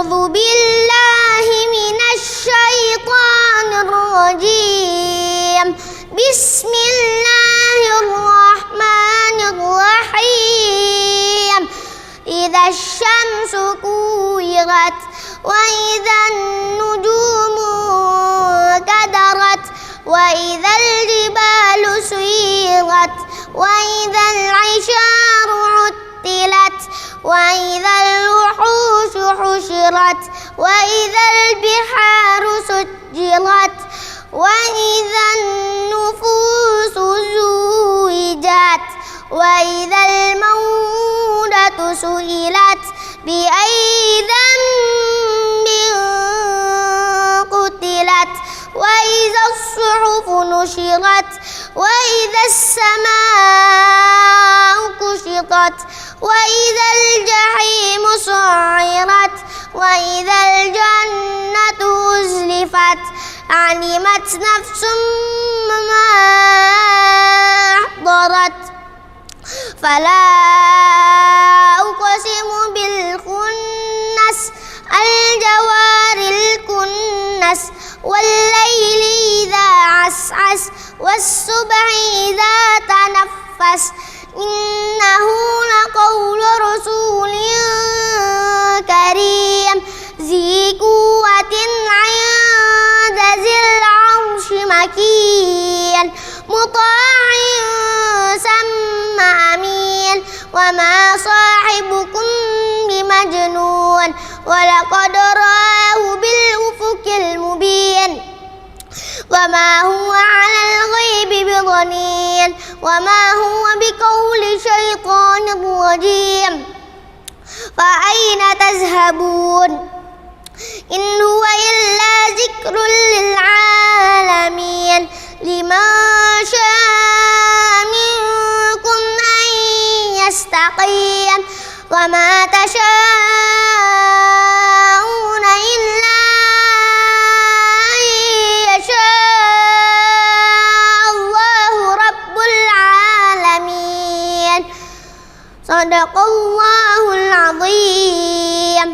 أعوذ بالله من الشيطان الرجيم بسم الله الرحمن الرحيم إذا الشمس كورت وإذا النجوم كدرت وإذا الجبال سيرت وإذا العشار عطلت وإذا الوحوش حشرت وإذا البحار سجرت وإذا النفوس زوجت وإذا الموءودة سئلت بأي ذنب قتلت وإذا الصحف نشرت وإذا السماء كشطت وإذا الجحيم سعرت وإذا الجنة أزلفت علمت نفس ما أحضرت فلا أقسم بالخنس الجوار الكنس والليل إذا عسعس والصبح إذا تنفس إنه لقول رسول كريم ذي قوة عند ذي العرش مكين مطاع ثم أمين وما صاحبكم بمجنون ولقد رآه بالأفق المبين وما هو على الغيب بضنين وما هو بقول شيطان رجيم فأين تذهبون إن هو إلا ذكر للعالمين لمن شاء منكم أن يستقيم وما تشاءون إلا أن يشاء الله رب العالمين صدق الله العظيم.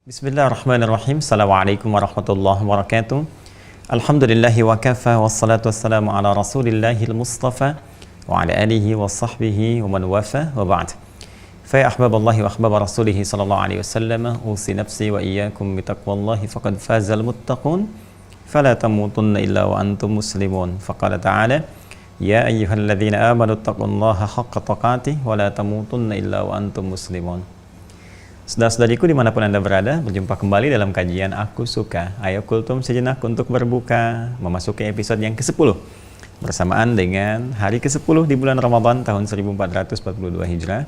Bismillahirrahmanirrahim. Assalamualaikum warahmatullahi wabarakatuh. Alhamdulillahi wa kafa wassalatu wassalamu ala rasulillahil mustafa wa ala alihi wa sahbihi wa man wafa wa ba'd. Fa ya ahbaballahi wa ahbab rasulihi sallallahu alaihi wasallam usi nafsi wa iyyakum bitaqwallahi faqad fazal muttaqun fala tamutunna illa wa antum muslimun. Faqala ta'ala ya ayyuhalladzina amanu taqullaha haqqa taqatih wa la tamutunna illa wa antum muslimun. Saudara-saudariku dimanapun Anda berada, berjumpa kembali dalam kajian Aku Suka. Ayo kultum sejenak untuk berbuka, memasuki episode yang ke-10 bersamaan dengan hari ke-10 di bulan Ramadan tahun 1442 Hijrah.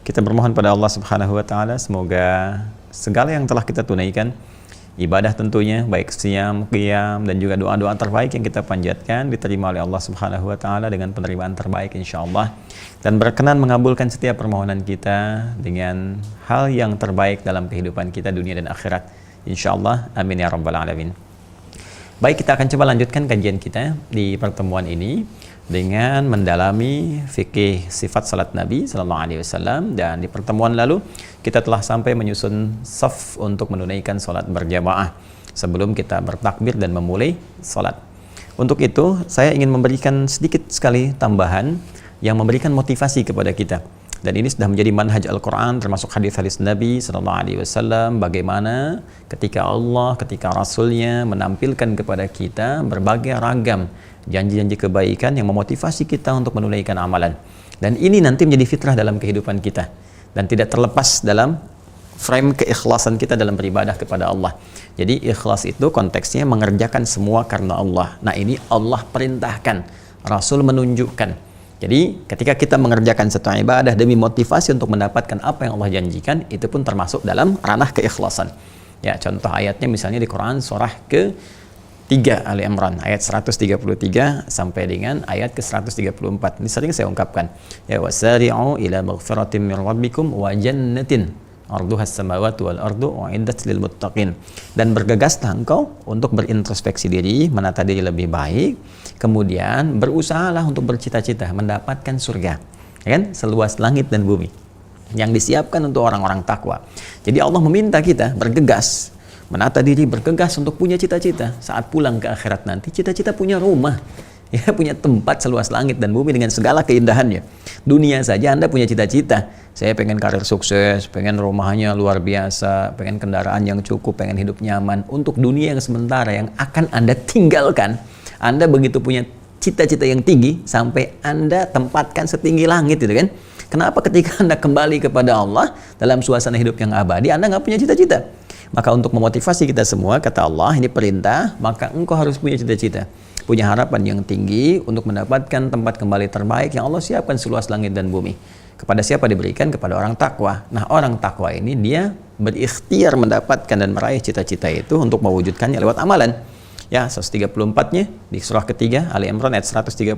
Kita bermohon pada Allah Subhanahu wa taala semoga segala yang telah kita tunaikan, ibadah tentunya, baik siyam, qiyam, dan juga doa-doa terbaik yang kita panjatkan diterima oleh Allah Subhanahu wa taala dengan penerimaan terbaik insyaallah, dan berkenan mengabulkan setiap permohonan kita dengan hal yang terbaik dalam kehidupan kita dunia dan akhirat insyaallah, amin ya rabbal alamin. Baik, kita akan coba lanjutkan kajian kita di pertemuan ini dengan mendalami fikih sifat salat Nabi sallallahu alaihi wasallam, dan di pertemuan lalu kita telah sampai menyusun saf untuk menunaikan salat berjamaah sebelum kita bertakbir dan memulai salat. Untuk itu saya ingin memberikan sedikit sekali tambahan yang memberikan motivasi kepada kita, dan ini sudah menjadi manhaj Al-Quran termasuk hadis-hadis Nabi sallallahu alaihi wasallam, bagaimana ketika Allah, ketika Rasulnya menampilkan kepada kita berbagai ragam janji-janji kebaikan yang memotivasi kita untuk menunaikan amalan, dan ini nanti menjadi fitrah dalam kehidupan kita dan tidak terlepas dalam frame keikhlasan kita dalam beribadah kepada Allah. Jadi ikhlas itu konteksnya mengerjakan semua karena Allah. Nah, ini Allah perintahkan, Rasul menunjukkan. Jadi ketika kita mengerjakan satu ibadah demi motivasi untuk mendapatkan apa yang Allah janjikan, itu pun termasuk dalam ranah keikhlasan. Ya, contoh ayatnya misalnya di Quran surah ke-3 Ali Imran ayat 133 sampai dengan ayat ke-134. Ini sering saya ungkapkan. Ya, wasari'u ila maghfiratin min rabbikum wa jannatin arduhas samawati wal ardu uiddat lil muttaqin. Dan bergegaslah engkau untuk berintrospeksi diri, menata diri lebih baik, kemudian berusahalah untuk bercita-cita mendapatkan surga, ya kan, seluas langit dan bumi yang disiapkan untuk orang-orang takwa. Jadi Allah meminta kita bergegas, menata diri, bergegas untuk punya cita-cita. Saat pulang ke akhirat nanti, cita-cita punya rumah, ya, punya tempat seluas langit dan bumi dengan segala keindahannya. Dunia saja Anda punya cita-cita. Saya pengen karir sukses, pengen rumahnya luar biasa, pengen kendaraan yang cukup, pengen hidup nyaman. Untuk dunia yang sementara yang akan Anda tinggalkan, Anda begitu punya cita-cita yang tinggi sampai Anda tempatkan setinggi langit, gitu kan? Kenapa ketika Anda kembali kepada Allah dalam suasana hidup yang abadi, Anda nggak punya cita-cita? Maka untuk memotivasi kita semua, kata Allah, ini perintah, maka engkau harus punya cita-cita, punya harapan yang tinggi untuk mendapatkan tempat kembali terbaik yang Allah siapkan seluas langit dan bumi. Kepada siapa diberikan? Kepada orang takwa. Nah, orang takwa ini dia berikhtiar mendapatkan dan meraih cita-cita itu untuk mewujudkannya lewat amalan. Ya, 134-nya di surah ketiga Ali Imran ayat 134,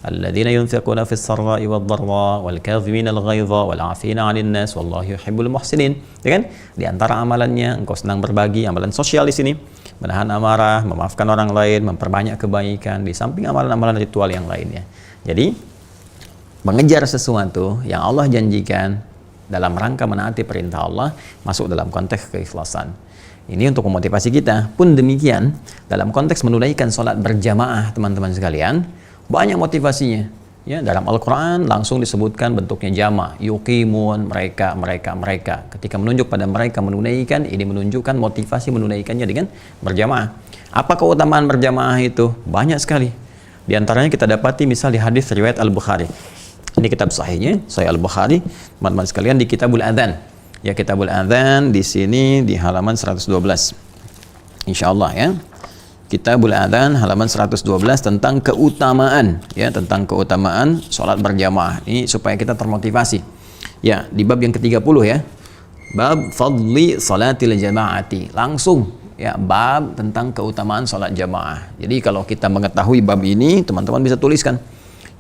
alladzina yunfiquna fis sarra'i wad dharra wal kadhimina al ghaidha wal 'afina 'anil nas wallahu yuhibbul muhsinin. Ya kan? Di antara amalannya engkau senang berbagi, amalan sosial di sini, menahan amarah, memaafkan orang lain, memperbanyak kebaikan di samping amalan-amalan ritual yang lainnya. Jadi mengejar sesuatu yang Allah janjikan dalam rangka menaati perintah Allah masuk dalam konteks keikhlasan. Ini untuk memotivasi kita. Pun demikian, dalam konteks menunaikan sholat berjamaah, teman-teman sekalian, banyak motivasinya. Ya, dalam Al-Quran langsung disebutkan bentuknya jama', yuqimun, mereka. Ketika menunjuk pada mereka menunaikan, ini menunjukkan motivasi menunaikannya dengan berjamaah. Apa keutamaan berjamaah itu? Banyak sekali. Di antaranya kita dapati misal di hadis riwayat Al-Bukhari. Ini kitab sahihnya, Sahih Al-Bukhari, teman-teman sekalian, di Kitabul Adzan. Ya, Kitabul Adzan di sini di halaman 112. Insyaallah ya. Kitabul Adzan halaman 112 tentang keutamaan, ya, tentang keutamaan sholat berjamaah. Ini supaya kita termotivasi. Ya, di bab yang ke-30 ya. Bab fadli salatil jamaati. Langsung ya, bab tentang keutamaan sholat jamaah. Jadi kalau kita mengetahui bab ini, teman-teman bisa tuliskan.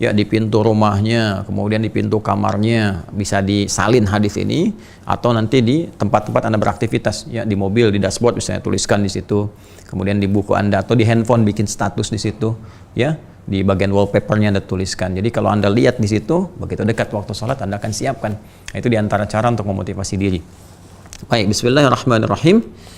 Ya, di pintu rumahnya, kemudian di pintu kamarnya bisa disalin hadis ini, atau nanti di tempat-tempat Anda beraktivitas, ya, di mobil, di dashboard misalnya tuliskan di situ, kemudian di buku Anda atau di handphone bikin status di situ, ya, di bagian wallpapernya Anda tuliskan. Jadi kalau Anda lihat di situ, begitu dekat waktu sholat Anda akan siapkan. Nah, itu diantara cara untuk memotivasi diri. Baik, bismillahirrahmanirrahim.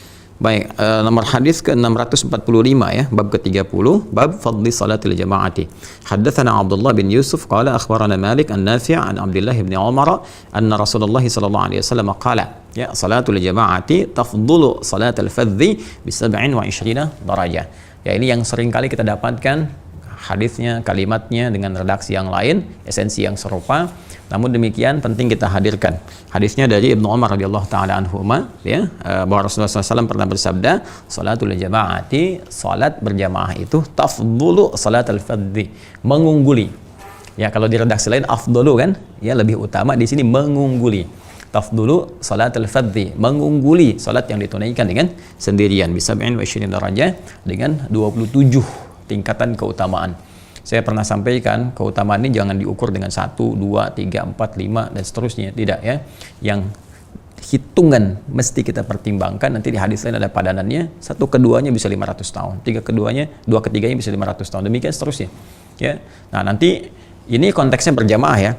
Baik, nomor hadis ke-645 ya, bab ke-30, bab fadli salatil jama'ati. Haddatsana Abdullah bin Yusuf qala akhbarana Malik an Nafi' an Abdullah bin Umar anna Rasulullah sallallahu alaihi wasallam qala, ya, salatul jama'ati tafdhulu salatal fadhi bi 27 darajah. Ya, ini yang sering kali kita dapatkan hadisnya, kalimatnya dengan redaksi yang lain, esensi yang serupa. Namun demikian penting kita hadirkan. Hadisnya dari Ibnu Umar radhiyallahu taala anhuma, ya, bahwa Rasulullah SAW pernah bersabda, salatul jama'ati, salat berjamaah itu tafdhulu salatal fadhi, mengungguli. Ya, kalau di redaksi lain afdhalu kan, ya, lebih utama, di sini mengungguli. Tafdhulu salatul fadhi, mengungguli salat yang ditunaikan dengan sendirian, bisa 27 darajah, dengan 27 tingkatan keutamaan. Saya pernah sampaikan, keutamaan ini jangan diukur dengan 1, 2, 3, 4, 5 dan seterusnya, tidak ya. Yang hitungan mesti kita pertimbangkan. Nanti di hadis lain ada padanannya, 1 keduanya bisa 500 tahun, 3 keduanya, 2 ketiganya bisa 500 tahun, demikian seterusnya ya. Nah, nanti ini konteksnya berjamaah ya.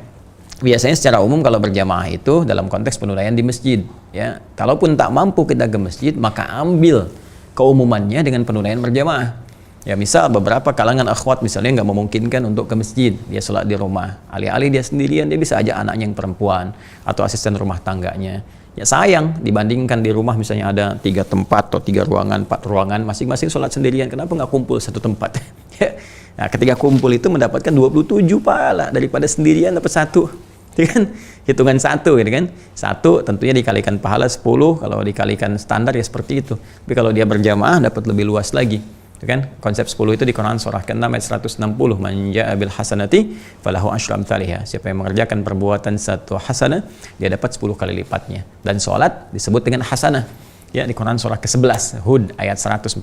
Biasanya secara umum kalau berjamaah itu dalam konteks penunaian di masjid ya. Kalaupun tak mampu kita ke masjid, maka ambil keumumannya dengan penunaian berjamaah. Ya, misal beberapa kalangan akhwat misalnya nggak memungkinkan untuk ke masjid, dia sholat di rumah. Alih-alih dia sendirian, dia bisa ajak anaknya yang perempuan atau asisten rumah tangganya. Ya sayang, dibandingkan di rumah misalnya ada 3 tempat atau 3 ruangan, 4 ruangan, masing-masing sholat sendirian. Kenapa nggak kumpul satu tempat? Nah, ketika kumpul itu mendapatkan 27 pahala daripada sendirian dapat 1. Itu kan hitungan 1 gitu kan. 1 tentunya dikalikan pahala 10, kalau dikalikan standar ya seperti itu. Tapi kalau dia berjamaah dapat lebih luas lagi. Kan konsep 10 itu di Quran surah ke-6 ayat 160, man jaa bil hasanati falahu asyru amsalihha. Siapa yang mengerjakan perbuatan satu hasanah, dia dapat 10 kali lipatnya. Dan salat disebut dengan hasanah. Ya, di Quran surah ke-11 Hud ayat 114.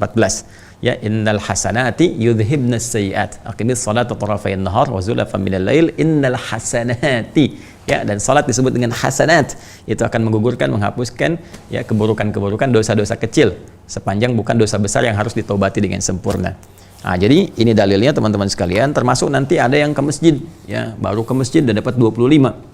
Ya, innal hasanati yudhibnas sayyi'at. Aqimis salata tarafayn nahar wa zulafan minal lail innal hasanati. ya, dan salat disebut dengan hasanat. Itu akan menggugurkan, menghapuskan ya keburukan-keburukan, dosa-dosa kecil sepanjang bukan dosa besar yang harus ditobati dengan sempurna. Nah, jadi ini dalilnya teman-teman sekalian, termasuk nanti ada yang ke masjid ya, baru ke masjid dan dapat 25.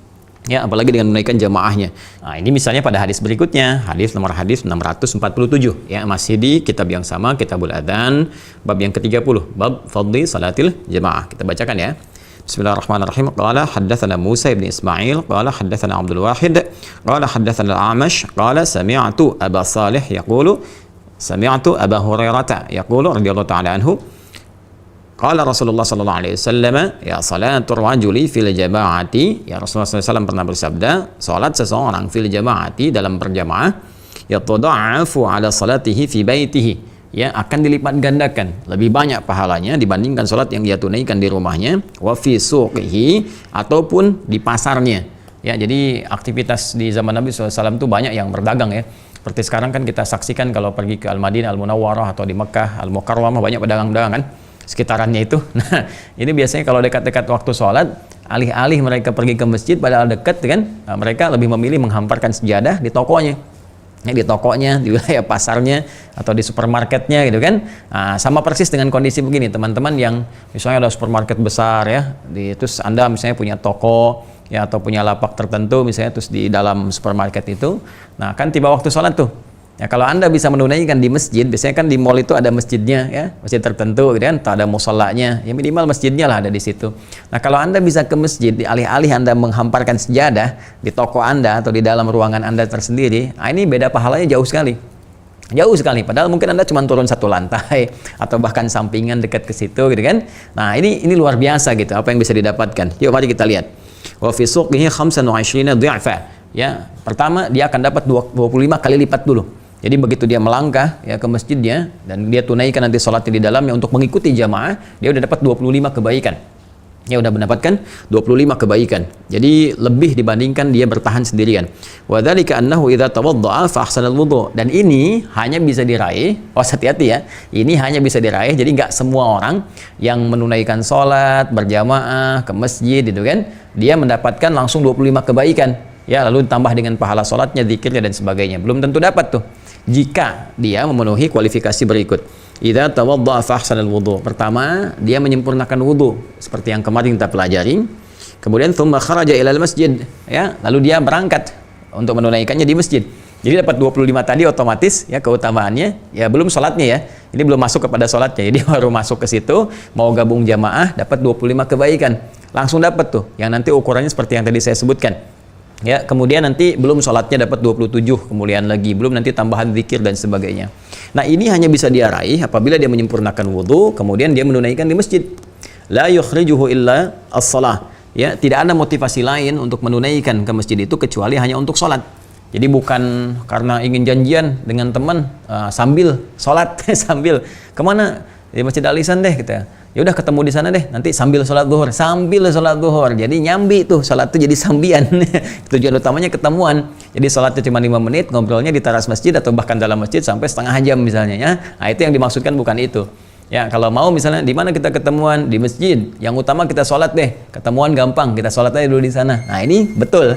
Ya, apalagi dengan menunaikan jamaahnya. Nah, ini misalnya pada hadis berikutnya, nomor hadis 647 ya, masih di kitab yang sama, Kitabul Adzan, bab yang ke-30, bab fadli salatil jamaah. Kita bacakan ya. Bismillahirrahmanirrahim. Qala haddatsana Musa ibn Ismail, qala haddatsana Abdul Wahid, qala haddatsana Al-A'mash, qala sami'tu Aba Salih yaqulu, sami'tu Aba Hurairah yaqulu radhiyallahu ta'ala anhu, qala Rasulullah sallallahu alaihi wasallam, ya salatul rajuli fil jama'ati, ya Rasulullah SAW pernah bersabda, salat seseorang fil jama'ati, dalam berjamaah, yatada'afu ala salatihi fi baitihi, ya akan dilipat gandakan, lebih banyak pahalanya dibandingkan salat yang dia tunaikan di rumahnya, wa fi suqihi, ataupun di pasarnya. Ya, jadi aktivitas di zaman Nabi SAW itu banyak yang berdagang ya. Seperti sekarang kan kita saksikan kalau pergi ke Al-Madinah, Al-Munawwarah, atau di Mekah, Al-Mukarramah, banyak pedagang-pedagang kan sekitarannya itu. Nah, ini biasanya kalau dekat-dekat waktu sholat, alih-alih mereka pergi ke masjid padahal dekat kan, mereka lebih memilih menghamparkan sejadah di tokonya. Ya, di tokonya, di wilayah pasarnya, atau di supermarketnya gitu kan. Nah, sama persis dengan kondisi begini, teman-teman yang misalnya ada supermarket besar ya, terus Anda misalnya punya toko ya, atau punya lapak tertentu misalnya, terus di dalam supermarket itu, nah kan tiba waktu sholat tuh. Ya, kalau Anda bisa menunaikan di masjid, biasanya kan di mall itu ada masjidnya ya, masjid tertentu gitu kan, atau ada musholanya, ya minimal masjidnya lah ada di situ. Nah, kalau Anda bisa ke masjid, alih-alih Anda menghamparkan sejadah di toko Anda atau di dalam ruangan Anda tersendiri, nah ini beda pahalanya jauh sekali. Jauh sekali, padahal mungkin Anda cuma turun satu lantai atau bahkan sampingan dekat ke situ gitu kan. Nah, ini luar biasa gitu apa yang bisa didapatkan. Yuk mari kita lihat. Wa fi suqihi 25 dhi'fa. Ya, pertama dia akan dapat 25 kali lipat dulu. Jadi begitu dia melangkah ya ke masjidnya dan dia tunaikan nanti sholatnya di dalamnya untuk mengikuti jamaah, dia udah dapat 25 kebaikan. Ya udah mendapatkan 25 kebaikan. Jadi lebih dibandingkan dia bertahan sendirian. Wa dzalika annahu idza tawadda'a fa ahsana al-wudhu. Dan ini hanya bisa diraih, hati-hati ya. Ini hanya bisa diraih, jadi nggak semua orang yang menunaikan sholat berjamaah ke masjid itu kan, dia mendapatkan langsung 25 kebaikan. Ya, lalu ditambah dengan pahala sholatnya, zikirnya dan sebagainya. Belum tentu dapat tuh. Jika dia memenuhi kualifikasi berikut. Idza tawadda'a fa ahsanal wudu. Pertama, dia menyempurnakan wudu seperti yang kemarin kita pelajari. Kemudian tsumma kharaja ilal masjid, ya, lalu dia berangkat untuk menunaikannya di masjid. Jadi dapat 25 tadi otomatis ya keutamaannya, ya belum sholatnya ya. Ini belum masuk kepada sholatnya. Jadi baru masuk ke situ, mau gabung jamaah dapat 25 kebaikan. Langsung dapat tuh. Yang nanti ukurannya seperti yang tadi saya sebutkan. Ya, kemudian nanti belum sholatnya dapat 27 kemudian lagi, belum nanti tambahan zikir dan sebagainya. Nah, ini hanya bisa dia raih apabila dia menyempurnakan wudhu, kemudian dia menunaikan di masjid. La yukhrijuhu illa as-shalah. Ya, tidak ada motivasi lain untuk menunaikan ke masjid itu kecuali hanya untuk sholat. Jadi bukan karena ingin janjian dengan teman sambil sholat, sambil kemana? Di Masjid Al-Ihsan deh kita. Ya udah ketemu di sana deh, nanti sambil sholat zuhur, jadi nyambi tuh sholat tuh jadi sambian. Tujuan utamanya ketemuan, jadi sholatnya cuma 5 menit, ngobrolnya di teras masjid atau bahkan dalam masjid sampai setengah jam misalnya ya. Nah, itu yang dimaksudkan, bukan itu ya. Kalau mau misalnya di mana kita ketemuan, di masjid, yang utama kita sholat deh, ketemuan gampang, kita sholat aja dulu di sana. Nah, ini betul.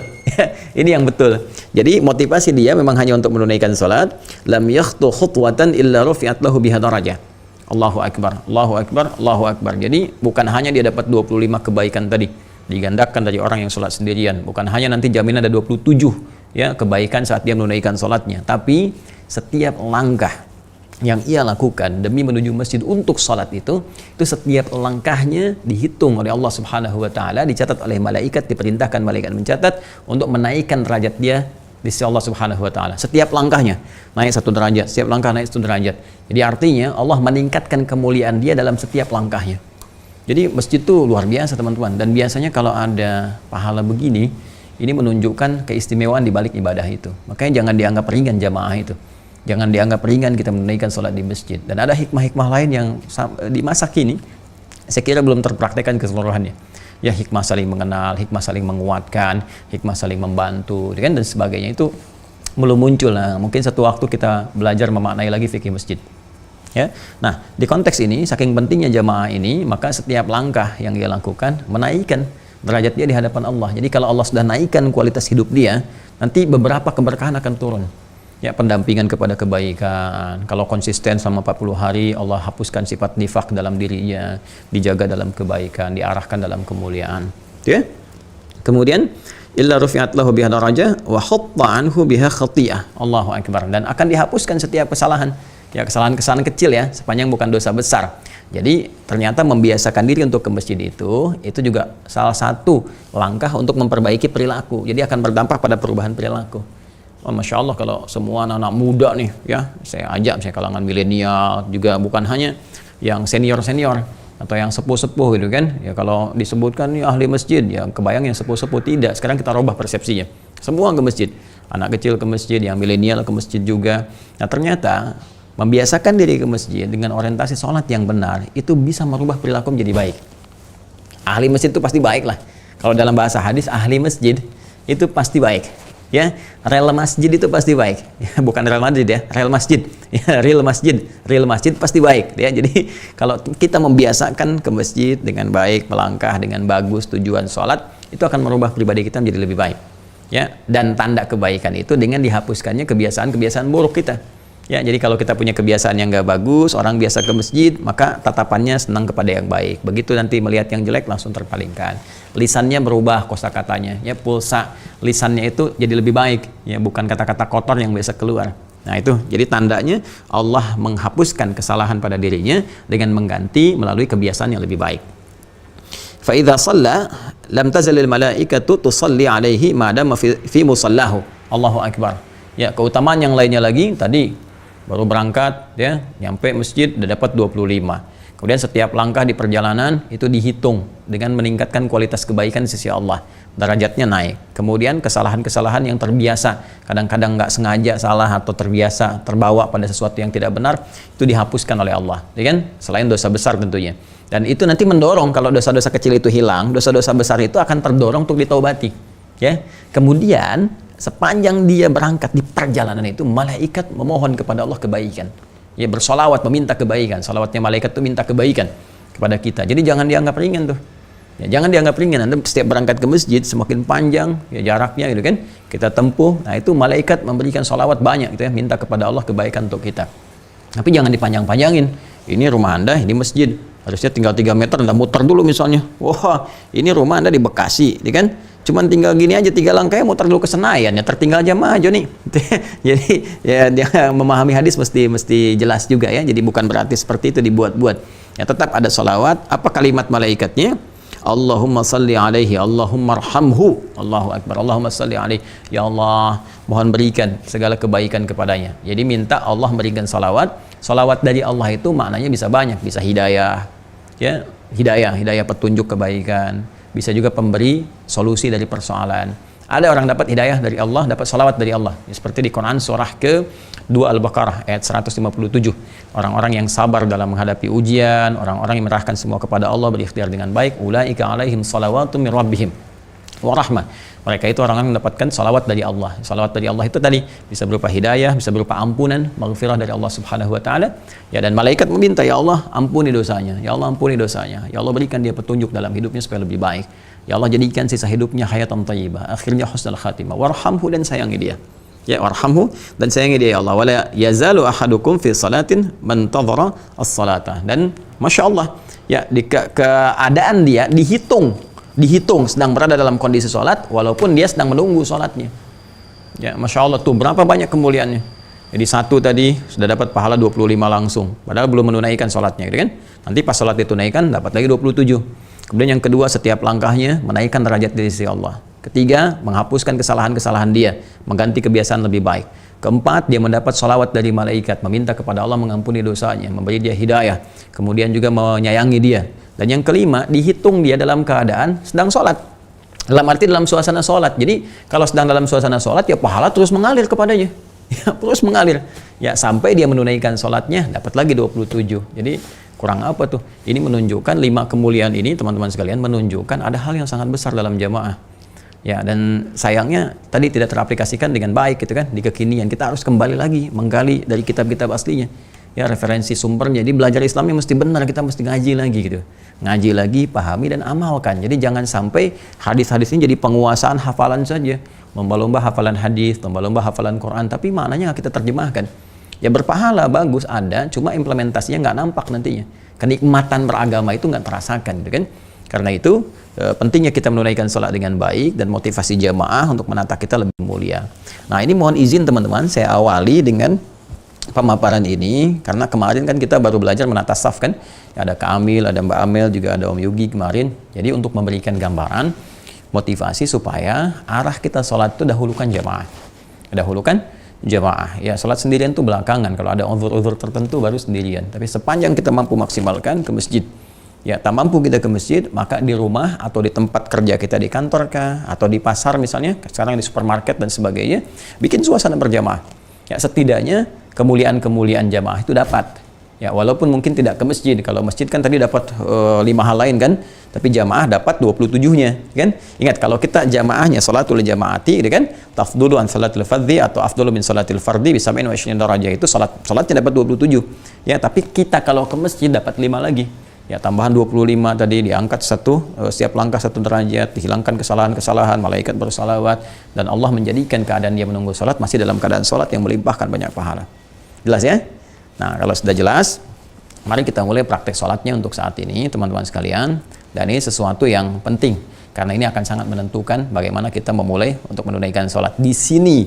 Ini yang betul. Jadi motivasi dia memang hanya untuk menunaikan sholat. Lam yakhtu khutwatan illa rufi'at lahu biha darajah. Allahu Akbar, Allahu Akbar, Allahu Akbar. Jadi bukan hanya dia dapat 25 kebaikan tadi, digandakan dari orang yang sholat sendirian. Bukan hanya nanti jaminan ada 27 ya kebaikan saat dia menunaikan sholatnya. Tapi setiap langkah yang ia lakukan demi menuju masjid untuk sholat itu setiap langkahnya dihitung oleh Allah Subhanahu Wa Taala, dicatat oleh malaikat, diperintahkan malaikat mencatat untuk menaikkan derajat dia di sisi Allah Subhanahu Wa Taala. Setiap langkahnya naik 1 derajat, setiap langkah naik 1 derajat. Jadi artinya Allah meningkatkan kemuliaan dia dalam setiap langkahnya. Jadi masjid itu luar biasa teman-teman. Dan biasanya kalau ada pahala begini, ini menunjukkan keistimewaan di balik ibadah itu. Makanya jangan dianggap ringan jamaah itu. Jangan dianggap ringan kita menunaikan sholat di masjid. Dan ada hikmah-hikmah lain yang di masa kini saya kira belum terpraktekkan keseluruhannya. Ya, hikmah saling mengenal, hikmah saling menguatkan, hikmah saling membantu, dan sebagainya itu belum muncul. Nah, mungkin satu waktu kita belajar memaknai lagi fikih masjid. Ya, nah di konteks ini saking pentingnya jamaah ini, maka setiap langkah yang dia lakukan menaikkan derajat dia di hadapan Allah. Jadi kalau Allah sudah naikkan kualitas hidup dia, nanti beberapa keberkahan akan turun. Ya, pendampingan kepada kebaikan. Kalau konsisten selama 40 hari, Allah hapuskan sifat nifak dalam dirinya, dijaga dalam kebaikan, diarahkan dalam kemuliaan. Ya. Kemudian illa rufi'at lahu biha darajah wa hatta anhu biha khati'ah. Allahu akbar. Dan akan dihapuskan setiap kesalahan. Ya, kesalahan-kesalahan kecil ya, sepanjang bukan dosa besar. Jadi ternyata membiasakan diri untuk ke masjid itu juga salah satu langkah untuk memperbaiki perilaku. Jadi akan berdampak pada perubahan perilaku. Oh, Masya Allah, kalau semua anak-anak muda nih ya, saya ajak misalnya kalangan milenial, juga bukan hanya yang senior-senior atau yang sepuh-sepuh gitu kan. Ya kalau disebutkan nih ahli masjid, ya kebayang yang sepuh-sepuh tidak. Sekarang kita rubah persepsinya. Semua ke masjid. Anak kecil ke masjid, yang milenial ke masjid juga. Nah ternyata membiasakan diri ke masjid dengan orientasi sholat yang benar, itu bisa merubah perilaku menjadi baik. Ahli masjid itu pasti baik lah. Kalau dalam bahasa hadis, ahli masjid itu pasti baik. Ya, rel masjid itu pasti baik. Ya, bukan rel masjid ya, rel masjid. Ya, real masjid pasti baik. Ya, jadi kalau kita membiasakan ke masjid dengan baik, melangkah dengan bagus, tujuan sholat, itu akan merubah pribadi kita menjadi lebih baik. Ya, dan tanda kebaikan itu dengan dihapuskannya kebiasaan-kebiasaan buruk kita. Ya, jadi kalau kita punya kebiasaan yang nggak bagus, orang biasa ke masjid, maka tatapannya senang kepada yang baik. Begitu nanti melihat yang jelek langsung terpalingkan. Lisannya berubah kosakatanya, ya pulsa lisannya itu jadi lebih baik, ya bukan kata-kata kotor yang biasa keluar. Nah itu, jadi tandanya Allah menghapuskan kesalahan pada dirinya dengan mengganti melalui kebiasaan yang lebih baik. Fa idza shalla lam tazalil malaikatu tusalli alaihi ma dama fi musallahu. Allahu akbar. Ya, keutamaan yang lainnya lagi tadi baru berangkat ya, nyampe masjid udah dapat 25. Kemudian setiap langkah di perjalanan itu dihitung dengan meningkatkan kualitas kebaikan di sisi Allah. Derajatnya naik. Kemudian kesalahan-kesalahan yang terbiasa, kadang-kadang nggak sengaja salah atau terbiasa terbawa pada sesuatu yang tidak benar, itu dihapuskan oleh Allah. Ya kan? Selain dosa besar tentunya. Dan itu nanti mendorong kalau dosa-dosa kecil itu hilang, dosa-dosa besar itu akan terdorong untuk ditaubati. Ya. Kemudian sepanjang dia berangkat di perjalanan itu, malaikat memohon kepada Allah kebaikan. Ya, bersolawat meminta kebaikan. Salawatnya malaikat itu minta kebaikan kepada kita. Jadi jangan dianggap ringan tuh. Ya, jangan dianggap ringan. Anda setiap berangkat ke masjid semakin panjang ya jaraknya gitu kan. Kita tempuh. Nah, itu malaikat memberikan solawat banyak gitu ya, minta kepada Allah kebaikan untuk kita. Tapi jangan dipanjang-panjangin. Ini rumah Anda, ini masjid. Harusnya tinggal 3 meter, Anda muter dulu misalnya. Wah, ini rumah Anda di Bekasi, gitu kan? Cuman tinggal gini aja 3 langkah muter dulu ke Senayan, ya tertinggal jamaah aja nih. Jadi ya dia memahami hadis mesti jelas juga ya. Jadi bukan berarti seperti itu dibuat-buat. Ya tetap ada sholawat. Apa kalimat malaikatnya? Allahumma salli alaihi, Allahumma arhamhu. Allahu akbar. Allahumma salli alaihi. Ya Allah, mohon berikan segala kebaikan kepadanya. Jadi minta Allah berikan sholawat. Sholawat dari Allah itu maknanya bisa banyak, bisa hidayah. Ya, hidayah petunjuk kebaikan. Bisa juga pemberi solusi dari persoalan. Ada orang dapat hidayah dari Allah, dapat salawat dari Allah. Ya, seperti di Quran surah ke-2 Al-Baqarah ayat 157. Orang-orang yang sabar dalam menghadapi ujian, orang-orang yang menyerahkan semua kepada Allah, berikhtiar dengan baik, ulaika alaihim salawatum min rabbihim wa rahmah. Mereka itu orang-orang yang mendapatkan salawat dari Allah. Salawat dari Allah itu tadi bisa berupa hidayah, bisa berupa ampunan, maghfirah dari Allah Subhanahu wa taala. Ya, dan malaikat meminta, ya Allah, ampuni dosanya. Ya Allah, ampuni dosanya. Ya Allah, berikan dia petunjuk dalam hidupnya supaya lebih baik. Ya Allah, jadikan sisa hidupnya hayatan thayyibah, akhirnya husnul khatimah. Warhamhu, dan sayangi dia. Ya, warhamhu, dan sayangi dia ya Allah. Wala yazalu ahadukum fi salatin man tadhara as-salata. Dan Masya Allah, ya di keadaan dia dihitung sedang berada dalam kondisi sholat walaupun dia sedang menunggu sholatnya. Ya, Masya Allah tuh berapa banyak kemuliaannya. Jadi satu tadi sudah dapat pahala 25 langsung padahal belum menunaikan sholatnya gitu kan. Nanti pas sholat ditunaikan dapat lagi 27. Kemudian yang kedua, setiap langkahnya menaikkan derajat di sisi Allah. Ketiga, menghapuskan kesalahan-kesalahan dia, mengganti kebiasaan lebih baik. Keempat, dia mendapat sholawat dari malaikat, meminta kepada Allah mengampuni dosanya, memberi dia hidayah, kemudian juga menyayangi dia. Dan yang kelima, dihitung dia dalam keadaan sedang sholat. Dalam arti dalam suasana sholat. Jadi kalau sedang dalam suasana sholat, ya pahala terus mengalir kepadanya. Ya, terus mengalir. Ya, sampai dia menunaikan sholatnya, dapat lagi 27. Jadi kurang apa tuh? Ini menunjukkan 5 kemuliaan ini, teman-teman sekalian, menunjukkan ada hal yang sangat besar dalam jamaah. Ya, dan sayangnya tadi tidak teraplikasikan dengan baik gitu kan di kekinian. Kita harus kembali lagi menggali dari kitab-kitab aslinya. ya referensi sumbernya. Jadi belajar Islamnya mesti benar, kita mesti ngaji lagi gitu. Ngaji lagi, pahami dan amalkan. Jadi jangan sampai hadis-hadis ini jadi penguasaan hafalan saja. Lomba-lomba hafalan hadis, lomba-lomba hafalan Quran, tapi maknanya nggak kita terjemahkan. Ya berpahala bagus ada, cuma implementasinya nggak nampak nantinya. Kenikmatan beragama itu nggak terasakan, gitu kan? Karena itu pentingnya kita menunaikan sholat dengan baik dan motivasi jamaah untuk menata kita lebih mulia. Nah ini mohon izin teman-teman, saya awali dengan pemaparan ini karena kemarin kan kita baru belajar menata saf kan. Ada Kak Amil, ada Mbak Amel, juga ada Om Yugi kemarin. Jadi untuk memberikan gambaran motivasi supaya arah kita sholat itu dahulukan jamaah. Dahulukan jamaah. Ya sholat sendirian itu belakangan. Kalau ada uzur-uzur tertentu baru sendirian. Tapi sepanjang kita mampu maksimalkan ke masjid. Ya, tak mampu kita ke masjid, maka di rumah atau di tempat kerja kita di kantor kah, atau di pasar misalnya, sekarang di supermarket dan sebagainya, bikin suasana berjamaah. Ya, setidaknya kemuliaan-kemuliaan jamaah itu dapat. Ya, walaupun mungkin tidak ke masjid. Kalau masjid kan tadi dapat 5 hal lain kan, tapi jamaah dapat 27-nya, kan? Ingat kalau kita jamaahnya salatul jamaati, gitu kan? Tafdulu an salatil fardhi atau afdalu min salatil fardhi bisa 27 darajah itu salatnya dapat 27. Ya, tapi kita kalau ke masjid dapat 5 lagi. Ya, tambahan 25 tadi diangkat setiap langkah 1 derajat, dihilangkan kesalahan-kesalahan, malaikat bersalawat, dan Allah menjadikan keadaan dia menunggu sholat masih dalam keadaan sholat yang melimpahkan banyak pahala. Jelas ya? Nah, kalau sudah jelas, mari kita mulai praktek sholatnya untuk saat ini, teman-teman sekalian. Dan ini sesuatu yang penting, karena ini akan sangat menentukan bagaimana kita memulai untuk menunaikan sholat. Di sini,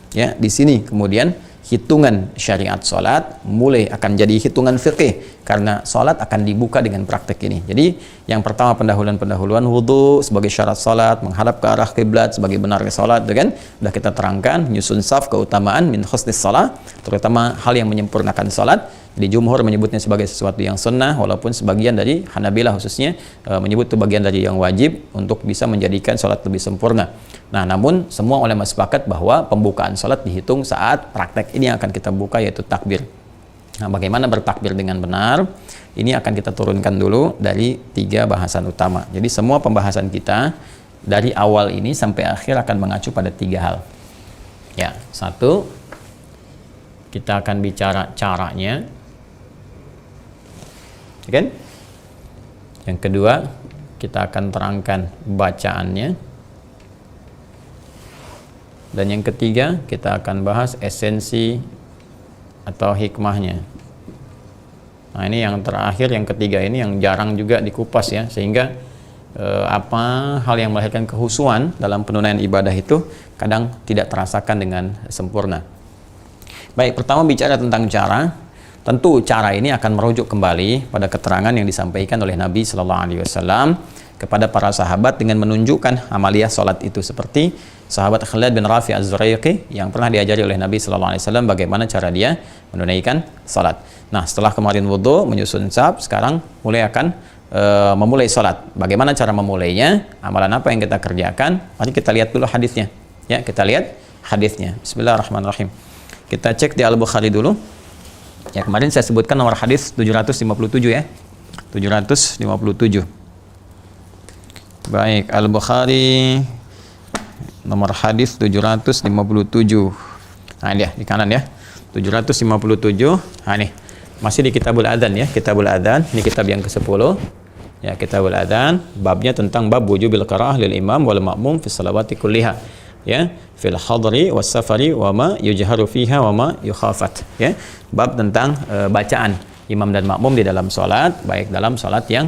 ya, di sini kemudian hitungan syariat sholat mulai akan jadi hitungan fikih karena sholat akan dibuka dengan praktek ini. Jadi yang pertama pendahuluan wudhu sebagai syarat sholat, menghadap ke arah kiblat sebagai benarnya sholat, kan? Sudah kita terangkan nyusun saf, keutamaan min husnis sholat, terutama hal yang menyempurnakan sholat. Jadi jumhur menyebutnya sebagai sesuatu yang sunnah, walaupun sebagian dari Hanabilah khususnya menyebut itu bagian dari yang wajib untuk bisa menjadikan sholat lebih sempurna. Nah, namun semua ulama sepakat bahwa pembukaan sholat dihitung saat praktek ini yang akan kita buka, yaitu takbir. Nah, bagaimana bertakbir dengan benar? Ini akan kita turunkan dulu dari 3 bahasan utama. Jadi semua pembahasan kita dari awal ini sampai akhir akan mengacu pada 3 hal. Ya, 1, kita akan bicara caranya. Kan? Yang kedua, kita akan terangkan bacaannya. Dan yang ketiga, kita akan bahas esensi atau hikmahnya. Nah, ini yang terakhir, yang ketiga ini yang jarang juga dikupas ya, sehingga apa hal yang melahirkan kehusuan dalam penunaian ibadah itu kadang tidak terasakan dengan sempurna. Baik, pertama bicara tentang cara. Tentu cara ini akan merujuk kembali pada keterangan yang disampaikan oleh Nabi Sallallahu Alaihi Wasallam kepada para sahabat dengan menunjukkan amaliyah sholat itu, seperti sahabat Khalid bin Rafi Az-Zuraiqi yang pernah diajari oleh Nabi Sallallahu Alaihi Wasallam bagaimana cara dia menunaikan sholat. Nah, setelah kemarin wudhu, menyusun saf, sekarang mulai akan memulai sholat. Bagaimana cara memulainya? Amalan apa yang kita kerjakan? Mari kita lihat dulu hadisnya. Ya, kita lihat hadisnya. Bismillahirrahmanirrahim. Kita cek di Al-Bukhari dulu. Ya, kemarin saya sebutkan nomor hadis 757 ya. 757. Baik, Al-Bukhari nomor hadis 757. Nah, dia di kanan ya. 757. Nah, ini masih di Kitabul Adzan ya, Kitabul Adzan. Ini kitab yang ke-10. Ya, Kitabul Adzan, babnya tentang bab wujubil qiraah lil imam wal ma'mum fi shalawati kulliha. Ya, fil hadri was safari wa ma yujharu fiha wa ma yukhafat. Ya, bab tentang bacaan imam dan makmum di dalam salat, baik dalam salat yang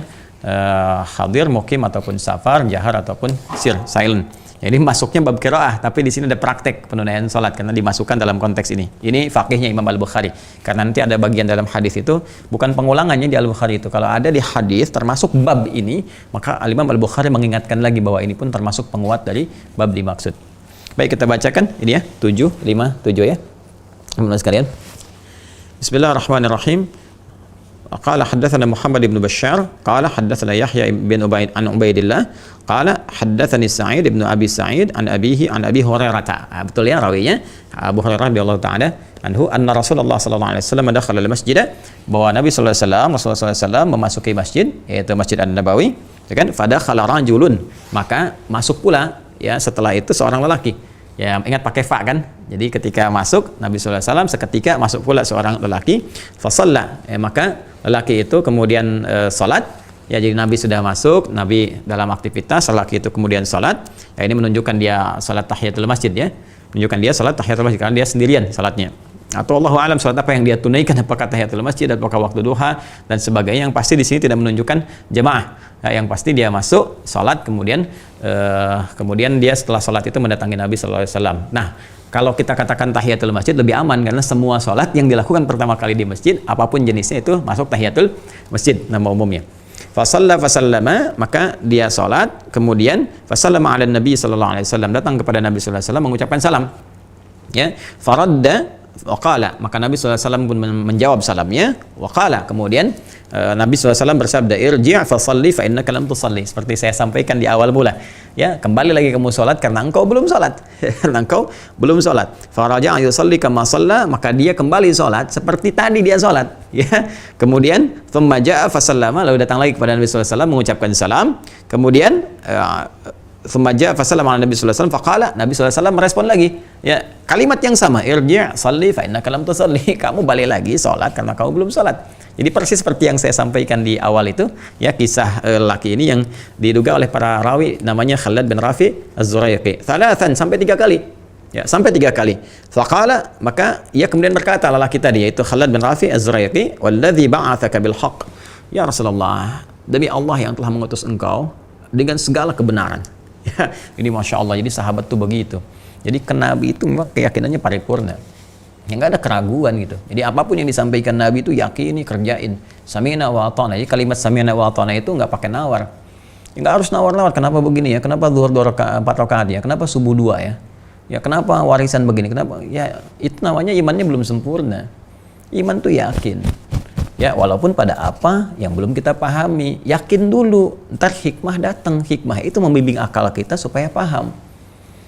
hadir, mukim ataupun safar, jahar ataupun silent. Jadi masuknya bab qiraah, tapi di sini ada praktek penunaian salat karena dimasukkan dalam konteks ini. Ini fakihnya Imam Al-Bukhari. Karena nanti ada bagian dalam hadis itu bukan pengulangannya di Al-Bukhari itu. Kalau ada di hadis termasuk bab ini, maka Imam Al-Bukhari mengingatkan lagi bahwa ini pun termasuk penguat dari bab dimaksud. Baik, kita bacakan ini ya, 757 ya. Teman-teman sekalian. Bismillahirrahmanirrahim. Qala haddatsana Muhammad bin Bashar, qala haddatsana Yahya bin Ubaid an Ubaidillah, qala haddatsani Sa'id bin Abi Sa'id an abihi an Abi Hurairah. Betul ya rawinya Abu Hurairah radhiyallahu taala anhu anna Rasulullah sallallahu alaihi wasallam dakhala al-masjid, bahwa Nabi sallallahu alaihi wasallam Rasulullah sallallahu alaihi wasallam memasuki masjid, yaitu Masjid An-Nabawi, ya kan? Fadakhala rajulun, maka masuk pula ya setelah itu seorang lelaki. Ya, ingat pakai fa kan? Jadi ketika masuk Nabi sallallahu alaihi wasallam seketika masuk pula seorang lelaki, fasalla, maka lelaki itu kemudian salat. Ya, jadi Nabi sudah masuk, Nabi dalam aktivitas, lelaki itu kemudian salat. Ya, ini menunjukkan dia salat tahiyatul masjid ya. Menunjukkan dia salat tahiyatul masjid karena dia sendirian salatnya. Atau Allahu a'lam salat apa yang dia tunaikan, apakah tahiyatul masjid, apakah waktu duha dan sebagainya, yang pasti di sini tidak menunjukkan jemaah. Ya, yang pasti dia masuk salat kemudian dia setelah salat itu mendatangi Nabi sallallahu alaihi wasallam. Nah, kalau kita katakan tahiyatul masjid lebih aman karena semua salat yang dilakukan pertama kali di masjid apapun jenisnya itu masuk tahiyatul masjid nama umumnya. Fasallama, maka dia salat, kemudian fasallama ala Nabi sallallahu alaihi wasallam, datang kepada Nabi sallallahu alaihi wasallam mengucapkan salam. Ya, faradda waqala, maka Nabi sallallahu alaihi wasallam pun menjawab salamnya. Waqala, kemudian Nabi sallallahu alaihi wasallam bersabda, irji' fa shalli fa innaka lam tusalli, seperti saya sampaikan di awal mula. Ya, kembali lagi kamu salat karena engkau belum salat. Karena engkau belum salat. Faraja'a yusalli kama shalla, maka dia kembali salat seperti tadi dia salat. Ya. Kemudian thumma ja'a fa sallama, lalu datang lagi kepada Nabi sallallahu alaihi wasallam mengucapkan salam. Kemudian thumma ja'a fa sallama ala Nabi sallallahu alaihi wasallam faqala, Nabi sallallahu alaihi wasallam merespon lagi. Ya, kalimat yang sama, irji' shalli fa innaka lam tusalli, kamu balik lagi salat karena kamu belum salat. Jadi persis seperti yang saya sampaikan di awal itu, ya, kisah laki ini yang diduga oleh para rawi namanya Khalad bin Rafi Az-Zuraiqi. Thalathan, sampai 3 kali. Ya, sampai 3 kali. Faqala, maka ia kemudian berkata lelaki tadi yaitu Khalad bin Rafi Az-Zuraiqi, "Walladzi ba'atsaka bil haqq." Ya Rasulullah, demi Allah yang telah mengutus engkau dengan segala kebenaran. Ya, ini Masya Allah, jadi sahabat tuh begitu. Jadi ke Nabi itu memang keyakinannya paripurna. Ya, nggak ada keraguan gitu. Jadi apapun yang disampaikan Nabi itu yakini, kerjain. Sami'na wa ata'na. Jadi kalimat sami'na wa ata'na itu nggak pakai nawar. Ya, nggak harus nawar-nawar. Kenapa begini ya? Kenapa zuhur 4 rakaat ya? Kenapa subuh 2 ya? Ya, kenapa warisan begini? Kenapa? Ya, itu namanya imannya belum sempurna. Iman tuh yakin. Ya, walaupun pada apa yang belum kita pahami, yakin dulu. Ntar hikmah datang. Hikmah itu membimbing akal kita supaya paham.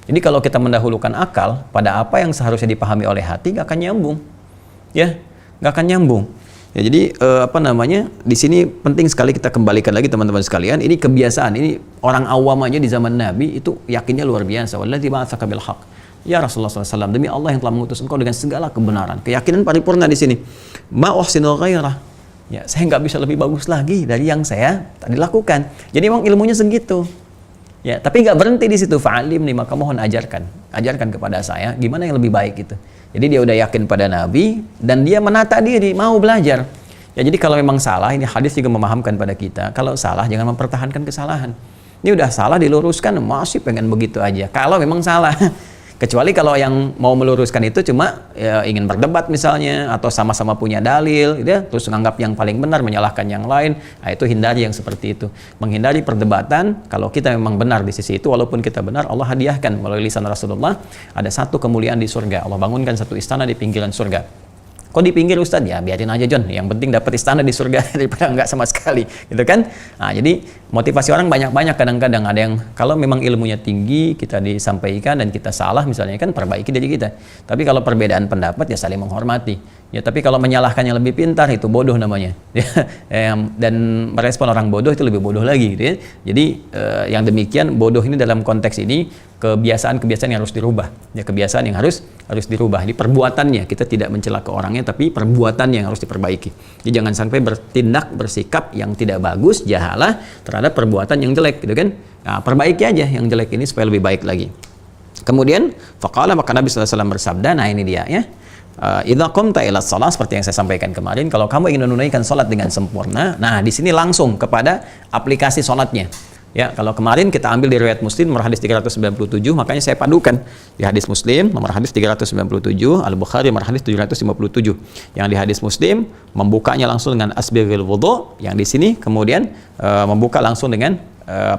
Jadi kalau kita mendahulukan akal pada apa yang seharusnya dipahami oleh hati, nggak akan nyambung, ya, nggak akan nyambung. Ya, jadi di sini penting sekali kita kembalikan lagi teman-teman sekalian. Ini kebiasaan, ini orang awam aja di zaman Nabi itu yakinnya luar biasa. Walladzi ba'atsaka bil haqq. Ya Rasulullah SAW, demi Allah yang telah mengutus engkau dengan segala kebenaran. Keyakinan paripurna di sini. Ma uhsinu ghairah. Ya, saya nggak bisa lebih bagus lagi dari yang saya tadi lakukan. Jadi memang ilmunya segitu. Ya, tapi nggak berhenti di situ. Fa'alim nih, maka mohon ajarkan kepada saya gimana yang lebih baik gitu. Jadi dia udah yakin pada Nabi dan dia menata diri, mau belajar. Ya, jadi kalau memang salah, ini hadis juga memahamkan pada kita, kalau salah jangan mempertahankan kesalahan. Ini udah salah diluruskan, masih pengen begitu aja. Kalau memang salah. Kecuali kalau yang mau meluruskan itu cuma ya, ingin berdebat misalnya, atau sama-sama punya dalil, gitu ya, terus menganggap yang paling benar, menyalahkan yang lain. Nah, itu hindari yang seperti itu. Menghindari perdebatan. Kalau kita memang benar di sisi itu, walaupun kita benar, Allah hadiahkan melalui lisan Rasulullah ada satu kemuliaan di surga. Allah bangunkan satu istana di pinggiran surga. Kok di pinggir Ustadz? Ya biarin aja John, yang penting dapat istana di surga daripada enggak sama sekali, gitu kan? Nah, jadi motivasi orang banyak-banyak, kadang-kadang ada yang kalau memang ilmunya tinggi kita disampaikan dan kita salah misalnya kan perbaiki diri kita. Tapi kalau perbedaan pendapat ya saling menghormati. Ya, tapi kalau menyalahkan yang lebih pintar itu bodoh namanya. Dan merespon orang bodoh itu lebih bodoh lagi, gitu ya. Jadi yang demikian bodoh ini dalam konteks ini kebiasaan-kebiasaan yang harus dirubah. Ya, kebiasaan yang harus dirubah. Di perbuatannya kita tidak mencela ke orangnya, tapi perbuatannya yang harus diperbaiki. Jadi jangan sampai bertindak, bersikap yang tidak bagus, jahalah terhadap perbuatan yang jelek, gitu kan? Nah, perbaiki aja yang jelek ini supaya lebih baik lagi. Kemudian faqala, maka Nabi sallallahu alaihi wasallam bersabda, nah ini dia ya. Idza qumta ila shalah, seperti yang saya sampaikan kemarin, kalau kamu ingin menunaikan salat dengan sempurna, nah di sini langsung kepada aplikasi salatnya. Ya, kalau kemarin kita ambil di riwayat Muslim nomor hadis 397, makanya saya padukan di hadis Muslim nomor hadis 397, Al-Bukhari nomor hadis 757. Yang di hadis Muslim membukanya langsung dengan asbigil wudu, yang di sini kemudian membuka langsung dengan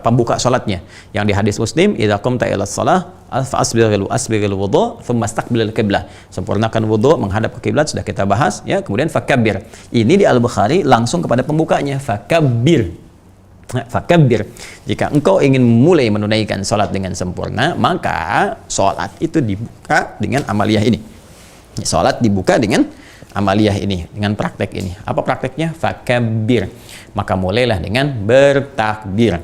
pembuka salatnya. Yang di hadis Muslim, idza qumta ila shalah asbigil wudu thumma istaqbilal qiblah. Sempurnakan wudu menghadap ke kiblat, sudah kita bahas ya. Kemudian fakabbir. Ini di Al-Bukhari langsung kepada pembukanya, fakabbir. Fakabbir. Jika engkau ingin mulai menunaikan salat dengan sempurna, maka salat itu dibuka dengan amaliyah ini. Salat dibuka dengan amaliyah ini, dengan praktek ini. Apa prakteknya? Fakabbir. Maka mulailah dengan bertakbir.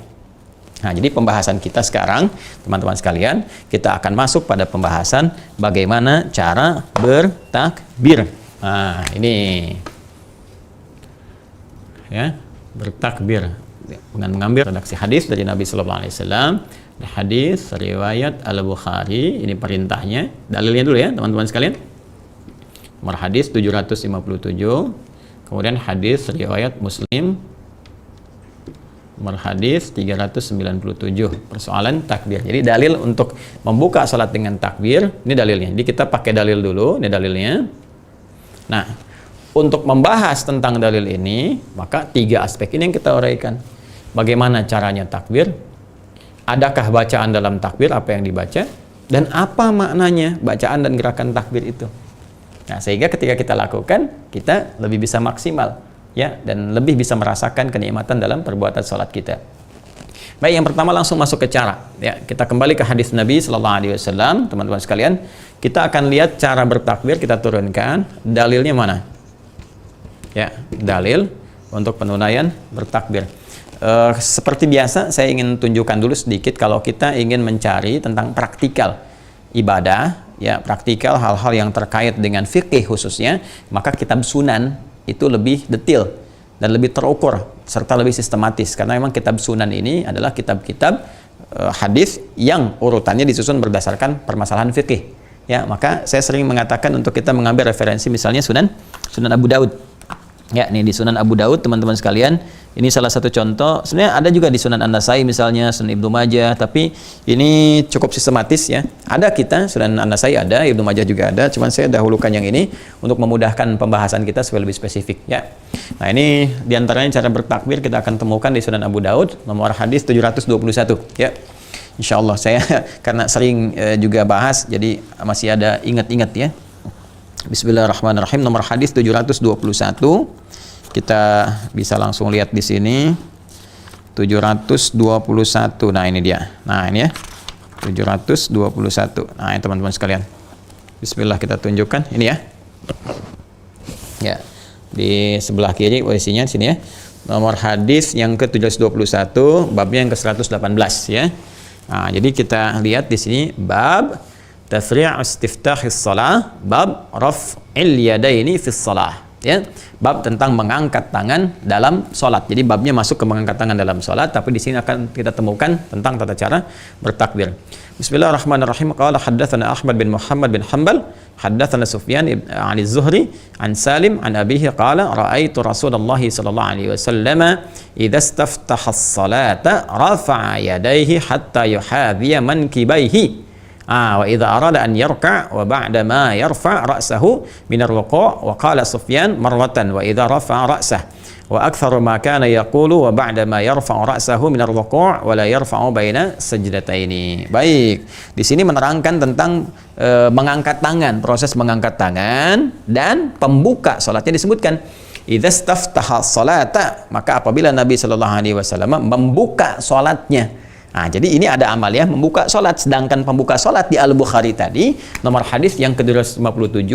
Nah, jadi pembahasan kita sekarang, teman-teman sekalian, kita akan masuk pada pembahasan bagaimana cara bertakbir. Nah, ini ya, bertakbir dengan mengambil redaksi hadis dari Nabi Sallallahu Alaihi Wasallam. Hadis riwayat Al-Bukhari, ini perintahnya. Dalilnya dulu ya, teman-teman sekalian. Nomor hadis 757. Kemudian hadis riwayat Muslim, nomor hadis 397, persoalan takbir. Jadi dalil untuk membuka salat dengan takbir, ini dalilnya. Jadi kita pakai dalil dulu, ini dalilnya. Nah, untuk membahas tentang dalil ini, maka 3 aspek ini yang kita uraikan. Bagaimana caranya takbir? Adakah bacaan dalam takbir, apa yang dibaca? Dan apa maknanya bacaan dan gerakan takbir itu? Nah, sehingga ketika kita lakukan, kita lebih bisa maksimal, ya, dan lebih bisa merasakan kenikmatan dalam perbuatan sholat kita. Baik, yang pertama langsung masuk ke cara. Ya, kita kembali ke hadis Nabi Sallallahu Alaihi Wasallam, teman-teman sekalian. Kita akan lihat cara bertakbir, kita turunkan. Dalilnya mana? Ya, dalil untuk penunaian bertakbir. Seperti biasa, saya ingin tunjukkan dulu sedikit kalau kita ingin mencari tentang praktikal ibadah, ya, praktikal hal-hal yang terkait dengan fikih khususnya, maka kitab Sunan itu lebih detail dan lebih terukur serta lebih sistematis, karena memang kitab Sunan ini adalah kitab-kitab hadis yang urutannya disusun berdasarkan permasalahan fikih, ya. Maka saya sering mengatakan untuk kita mengambil referensi misalnya Sunan Abu Daud, ya. Nih di Sunan Abu Daud, teman-teman sekalian, ini salah satu contoh. Sebenarnya ada juga di Sunan An-Nasai misalnya, Sunan Ibnu Majah, tapi ini cukup sistematis, ya. Ada kita Sunan An-Nasai ada, Ibnu Majah juga ada, cuman saya dahulukan yang ini untuk memudahkan pembahasan kita supaya lebih spesifik, ya. Nah, ini diantaranya cara bertakbir kita akan temukan di Sunan Abu Daud, nomor hadis 721, ya. Insya Allah saya karena sering juga bahas, jadi masih ada ingat-ingat, ya. Bismillahirrahmanirrahim, nomor hadis 721. Kita bisa langsung lihat di sini 721. Nah, ini dia. Nah, ini ya. 721. Nah, ini teman-teman sekalian. Bismillah, kita tunjukkan ini ya. Ya. Di sebelah kiri posisinya sini ya. Nomor hadis yang ke-721, babnya yang ke-118 ya. Nah, jadi kita lihat di sini bab tafri' istiftahis shalah, bab raf'il yadaini fis shalah. Ya, bab tentang mengangkat tangan dalam sholat. Jadi babnya masuk ke mengangkat tangan dalam sholat, tapi di sini akan kita temukan tentang tata cara bertakbir. Bismillahirrahmanirrahim. Qala haddatsana Ahmad bin Muhammad bin Hanbal, haddatsana Sufyan an Az-Zuhri an Salim an abihi qala ra'aitu Rasulullah sallallahu alaihi wasallam idza istaftaha as-salata rafa'a yadayhi hatta yuhadhiya mankibaihi. Wa idza arada an yarka' wa ba'da ma yarfa' ra'sahu min ar-ruku' wa qala Sufyan marratan wa idza rafa'a ra'sahu wa aktsaru ma kana yaqulu wa ba'da ma yarfa'u ra'sahu min ar-ruku' wa la yarfa'u baina sajdataini. Baik, di sini menerangkan tentang mengangkat tangan, proses mengangkat tangan dan pembuka salatnya disebutkan idza istaftaha as-salata, maka apabila Nabi sallallahu alaihi wasallam membuka salatnya. Nah, jadi ini ada amaliyah membuka sholat, sedangkan pembuka sholat di Al-Bukhari tadi, nomor hadis yang ke-257,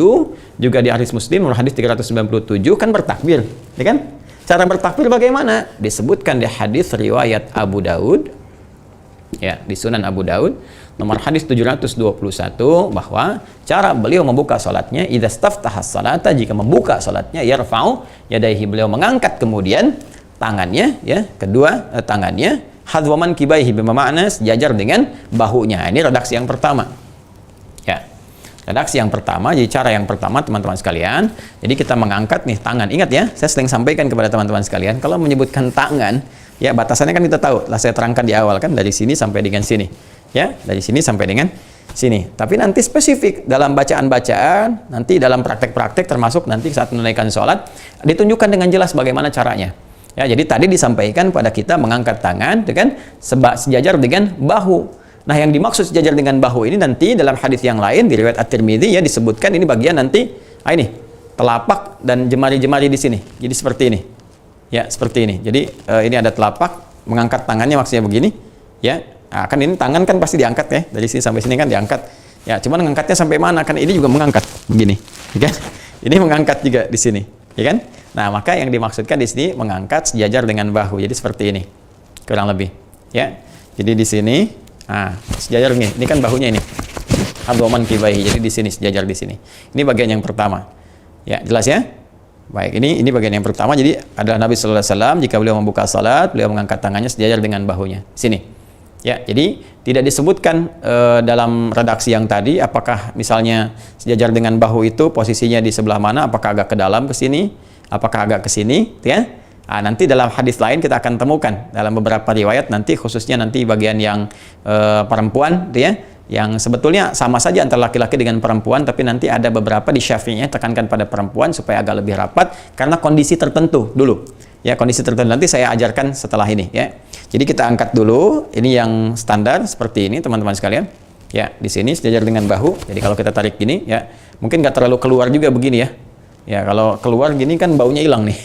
juga di hadis Muslim, nomor hadis 397, kan bertakbir, ya kan? Cara bertakbir bagaimana? Disebutkan di hadis riwayat Abu Daud, ya, di Sunan Abu Daud, nomor hadis 721, bahwa cara beliau membuka sholatnya, idza staftaha salata, jika membuka sholatnya, yarfa'u yadayhi, beliau mengangkat kemudian tangannya, ya, kedua tangannya, hadwaman kibaihi, bermakna sejajar dengan bahunya. Ini redaksi yang pertama. Ya. Redaksi yang pertama, jadi cara yang pertama teman-teman sekalian. Jadi kita mengangkat nih tangan. Ingat ya, saya sering sampaikan kepada teman-teman sekalian, kalau menyebutkan tangan, ya batasannya kan kita tahu. Lah saya terangkan di awal kan, dari sini sampai dengan sini. Ya, dari sini sampai dengan sini. Tapi nanti spesifik dalam bacaan-bacaan, nanti dalam praktek-praktek, termasuk nanti saat menunaikan sholat, ditunjukkan dengan jelas bagaimana caranya. Ya, jadi tadi disampaikan pada kita mengangkat tangan dengan sejajar dengan bahu. Nah, yang dimaksud sejajar dengan bahu ini nanti dalam hadis yang lain di riwayat At-Tirmidzi ya disebutkan ini bagian nanti ini telapak dan jemari-jemari di sini. Jadi seperti ini. Ya, seperti ini. Jadi ini ada telapak, mengangkat tangannya maksudnya begini, ya. Nah, kan ini tangan kan pasti diangkat ya. Dari sini sampai sini kan diangkat. Ya, cuman mengangkatnya sampai mana? Kan ini juga mengangkat begini, ya kan? Ini mengangkat juga di sini, ya kan? Nah, maka yang dimaksudkan di sini mengangkat sejajar dengan bahu. Jadi seperti ini, kurang lebih. Ya, Jadi di sini, sejajar nih. Ini kan bahunya ini. Abdoman kibaihi. Jadi di sini sejajar di sini. Ini bagian yang pertama. Ya, jelas ya? Baik, ini bagian yang pertama. Jadi adalah Nabi sallallahu alaihi wasallam jika beliau membuka salat, beliau mengangkat tangannya sejajar dengan bahunya. Sini. Ya, jadi tidak disebutkan dalam redaksi yang tadi apakah misalnya sejajar dengan bahu itu posisinya di sebelah mana, apakah agak ke dalam ke sini, apakah agak ke sini, ya. Nanti dalam hadis lain kita akan temukan dalam beberapa riwayat nanti, khususnya nanti bagian yang perempuan, ya, yang sebetulnya sama saja antara laki-laki dengan perempuan, tapi nanti ada beberapa di Syafi'iyah tekankan pada perempuan supaya agak lebih rapat karena kondisi tertentu dulu. Ya, kondisi tertentu nanti saya ajarkan setelah ini, ya. Jadi kita angkat dulu, ini yang standar seperti ini teman-teman sekalian. Ya, di sini sejajar dengan bahu. Jadi kalau kita tarik gini, ya, mungkin nggak terlalu keluar juga begini ya. Ya, kalau keluar gini kan baunya hilang nih.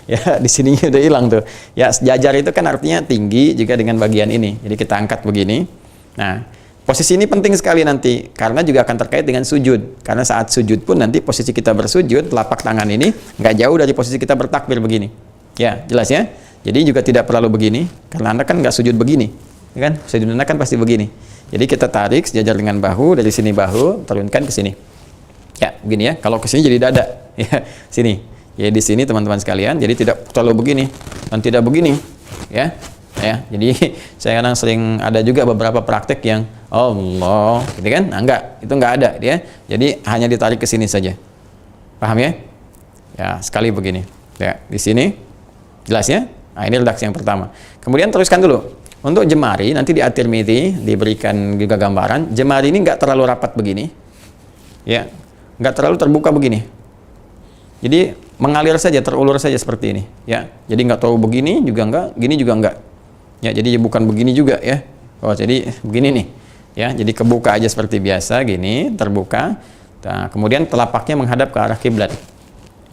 Ya, di sininya udah hilang tuh. Ya, sejajar itu kan artinya tinggi juga dengan bagian ini. Jadi kita angkat begini. Nah, posisi ini penting sekali nanti karena juga akan terkait dengan sujud. Karena saat sujud pun nanti posisi kita bersujud, telapak tangan ini nggak jauh dari posisi kita bertakbir begini. Ya, jelas ya. Jadi juga tidak perlu begini, karena Anda kan nggak sujud begini, ya kan? Sujud Anda kan pasti begini. Jadi kita tarik sejajar dengan bahu, dari sini bahu, turunkan ke sini. Ya, begini ya. Kalau ke sini jadi dada, ya, sini. Ya, di sini teman-teman sekalian, jadi tidak terlalu begini dan tidak begini, ya. Ya, jadi saya kadang sering ada juga beberapa praktek yang Allah, gitu kan? Nah, enggak, itu enggak ada, ya. Jadi hanya ditarik ke sini saja. Paham ya? Ya, sekali begini. Ya, di sini. Jelas ya? Nah, ini redaksi yang pertama. Kemudian teruskan dulu. Untuk jemari, nanti di At-Tirmidzi diberikan juga gambaran. Jemari ini nggak terlalu rapat begini. Ya, nggak terlalu terbuka begini. Jadi mengalir saja, terulur saja seperti ini. Ya, jadi nggak terlalu begini juga nggak, gini juga nggak. Ya, jadi bukan begini juga ya. Oh, jadi begini nih. Ya, jadi kebuka aja seperti biasa, gini, terbuka. Nah, kemudian telapaknya menghadap ke arah kiblat.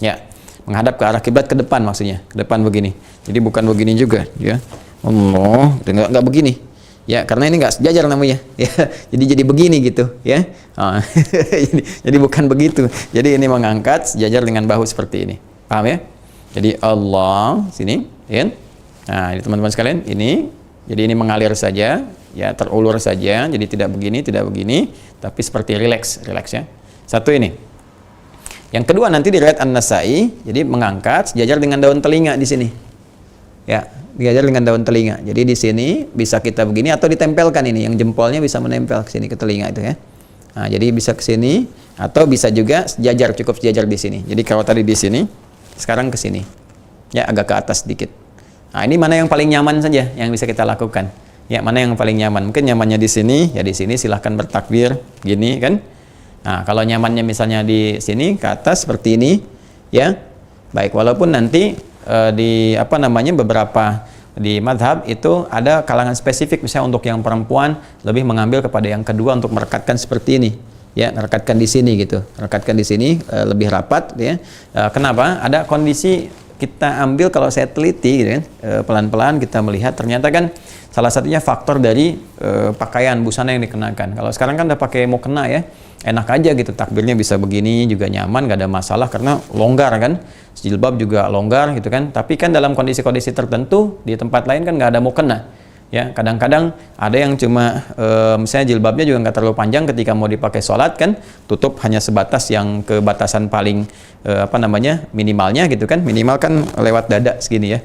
Ya, menghadap ke arah kiblat ke depan maksudnya, ke depan begini. Jadi bukan begini juga, ya. Allah, nggak begini. Ya, karena ini nggak sejajar namanya. Ya, jadi begini gitu, ya. Jadi bukan begitu. Jadi ini mengangkat sejajar dengan bahu seperti ini. Paham ya? Jadi Allah sini, ya. Nah, ini teman-teman sekalian, ini. Jadi ini mengalir saja, ya, terulur saja. Jadi tidak begini, tapi seperti rileks ya. Satu ini. Yang kedua nanti di riwayat An-Nasa'i, jadi mengangkat sejajar dengan daun telinga di sini. Ya, sejajar dengan daun telinga. Jadi di sini bisa kita begini atau ditempelkan ini, yang jempolnya bisa menempel ke sini ke telinga itu ya. Nah, jadi bisa ke sini atau bisa juga sejajar, cukup sejajar di sini. Jadi kalau tadi di sini, sekarang ke sini. Ya, agak ke atas sedikit. Nah, ini mana yang paling nyaman saja yang bisa kita lakukan. Ya, mana yang paling nyaman? Mungkin nyamannya di sini, ya di sini silahkan bertakbir gini kan. Nah, kalau nyamannya misalnya di sini ke atas seperti ini, ya, baik. Walaupun nanti di beberapa di madhab itu ada kalangan spesifik, misalnya untuk yang perempuan lebih mengambil kepada yang kedua untuk merekatkan seperti ini, ya, merekatkan di sini gitu, merekatkan di sini lebih rapat, ya. Kenapa? Ada kondisi kita ambil kalau saya teliti, gitu kan, pelan-pelan kita melihat ternyata kan salah satunya faktor dari pakaian busana yang dikenakan. Kalau sekarang kan udah pakai mukena ya. Enak aja gitu, takbirnya bisa begini juga nyaman, gak ada masalah karena longgar kan, jilbab juga longgar gitu kan. Tapi kan dalam kondisi-kondisi tertentu di tempat lain kan gak ada mukena ya. Kadang-kadang ada yang cuma misalnya jilbabnya juga nggak terlalu panjang ketika mau dipakai sholat kan, tutup hanya sebatas yang ke batasan paling minimalnya gitu kan, minimal kan lewat dada segini ya,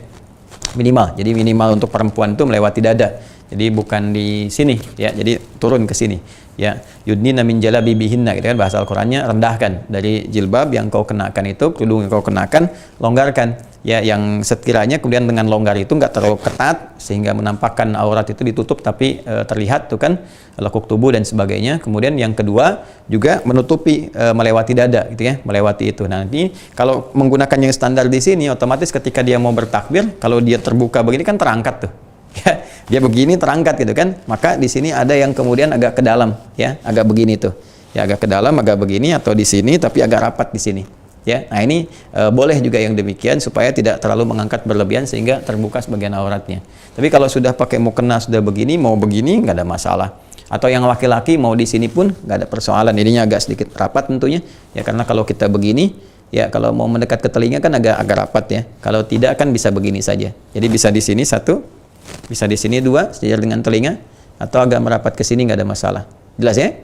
minimal. Jadi minimal untuk perempuan itu melewati dada. Jadi bukan di sini ya, jadi turun ke sini ya. Yudnina min jalabibihinna gitu kan, bahasa Al-Qur'annya rendahkan dari jilbab yang kau kenakan itu, kerudung yang kau kenakan, longgarkan ya, yang sekiranya kemudian dengan longgar itu nggak terlalu ketat sehingga menampakkan aurat itu ditutup tapi terlihat tuh kan lekuk tubuh dan sebagainya. Kemudian yang kedua juga menutupi melewati dada gitu ya, melewati itu. Nanti kalau menggunakan yang standar di sini, otomatis ketika dia mau bertakbir, kalau dia terbuka begini kan terangkat tuh. Ya, dia begini terangkat gitu kan, maka di sini ada yang kemudian agak ke dalam ya, agak begini tuh ya, agak ke dalam, agak begini, atau di sini tapi agak rapat di sini ya. Nah ini boleh juga yang demikian supaya tidak terlalu mengangkat berlebihan sehingga terbuka sebagian auratnya. Tapi kalau sudah pakai mukena sudah begini, mau begini nggak ada masalah. Atau yang laki-laki mau di sini pun nggak ada persoalan, ininya agak sedikit rapat tentunya ya, karena kalau kita begini ya, kalau mau mendekat ke telinga kan agak rapat ya, kalau tidak kan bisa begini saja. Jadi bisa di sini satu. Bisa di sini 2 sejajar dengan telinga, atau agak merapat ke sini nggak ada masalah. Jelas ya?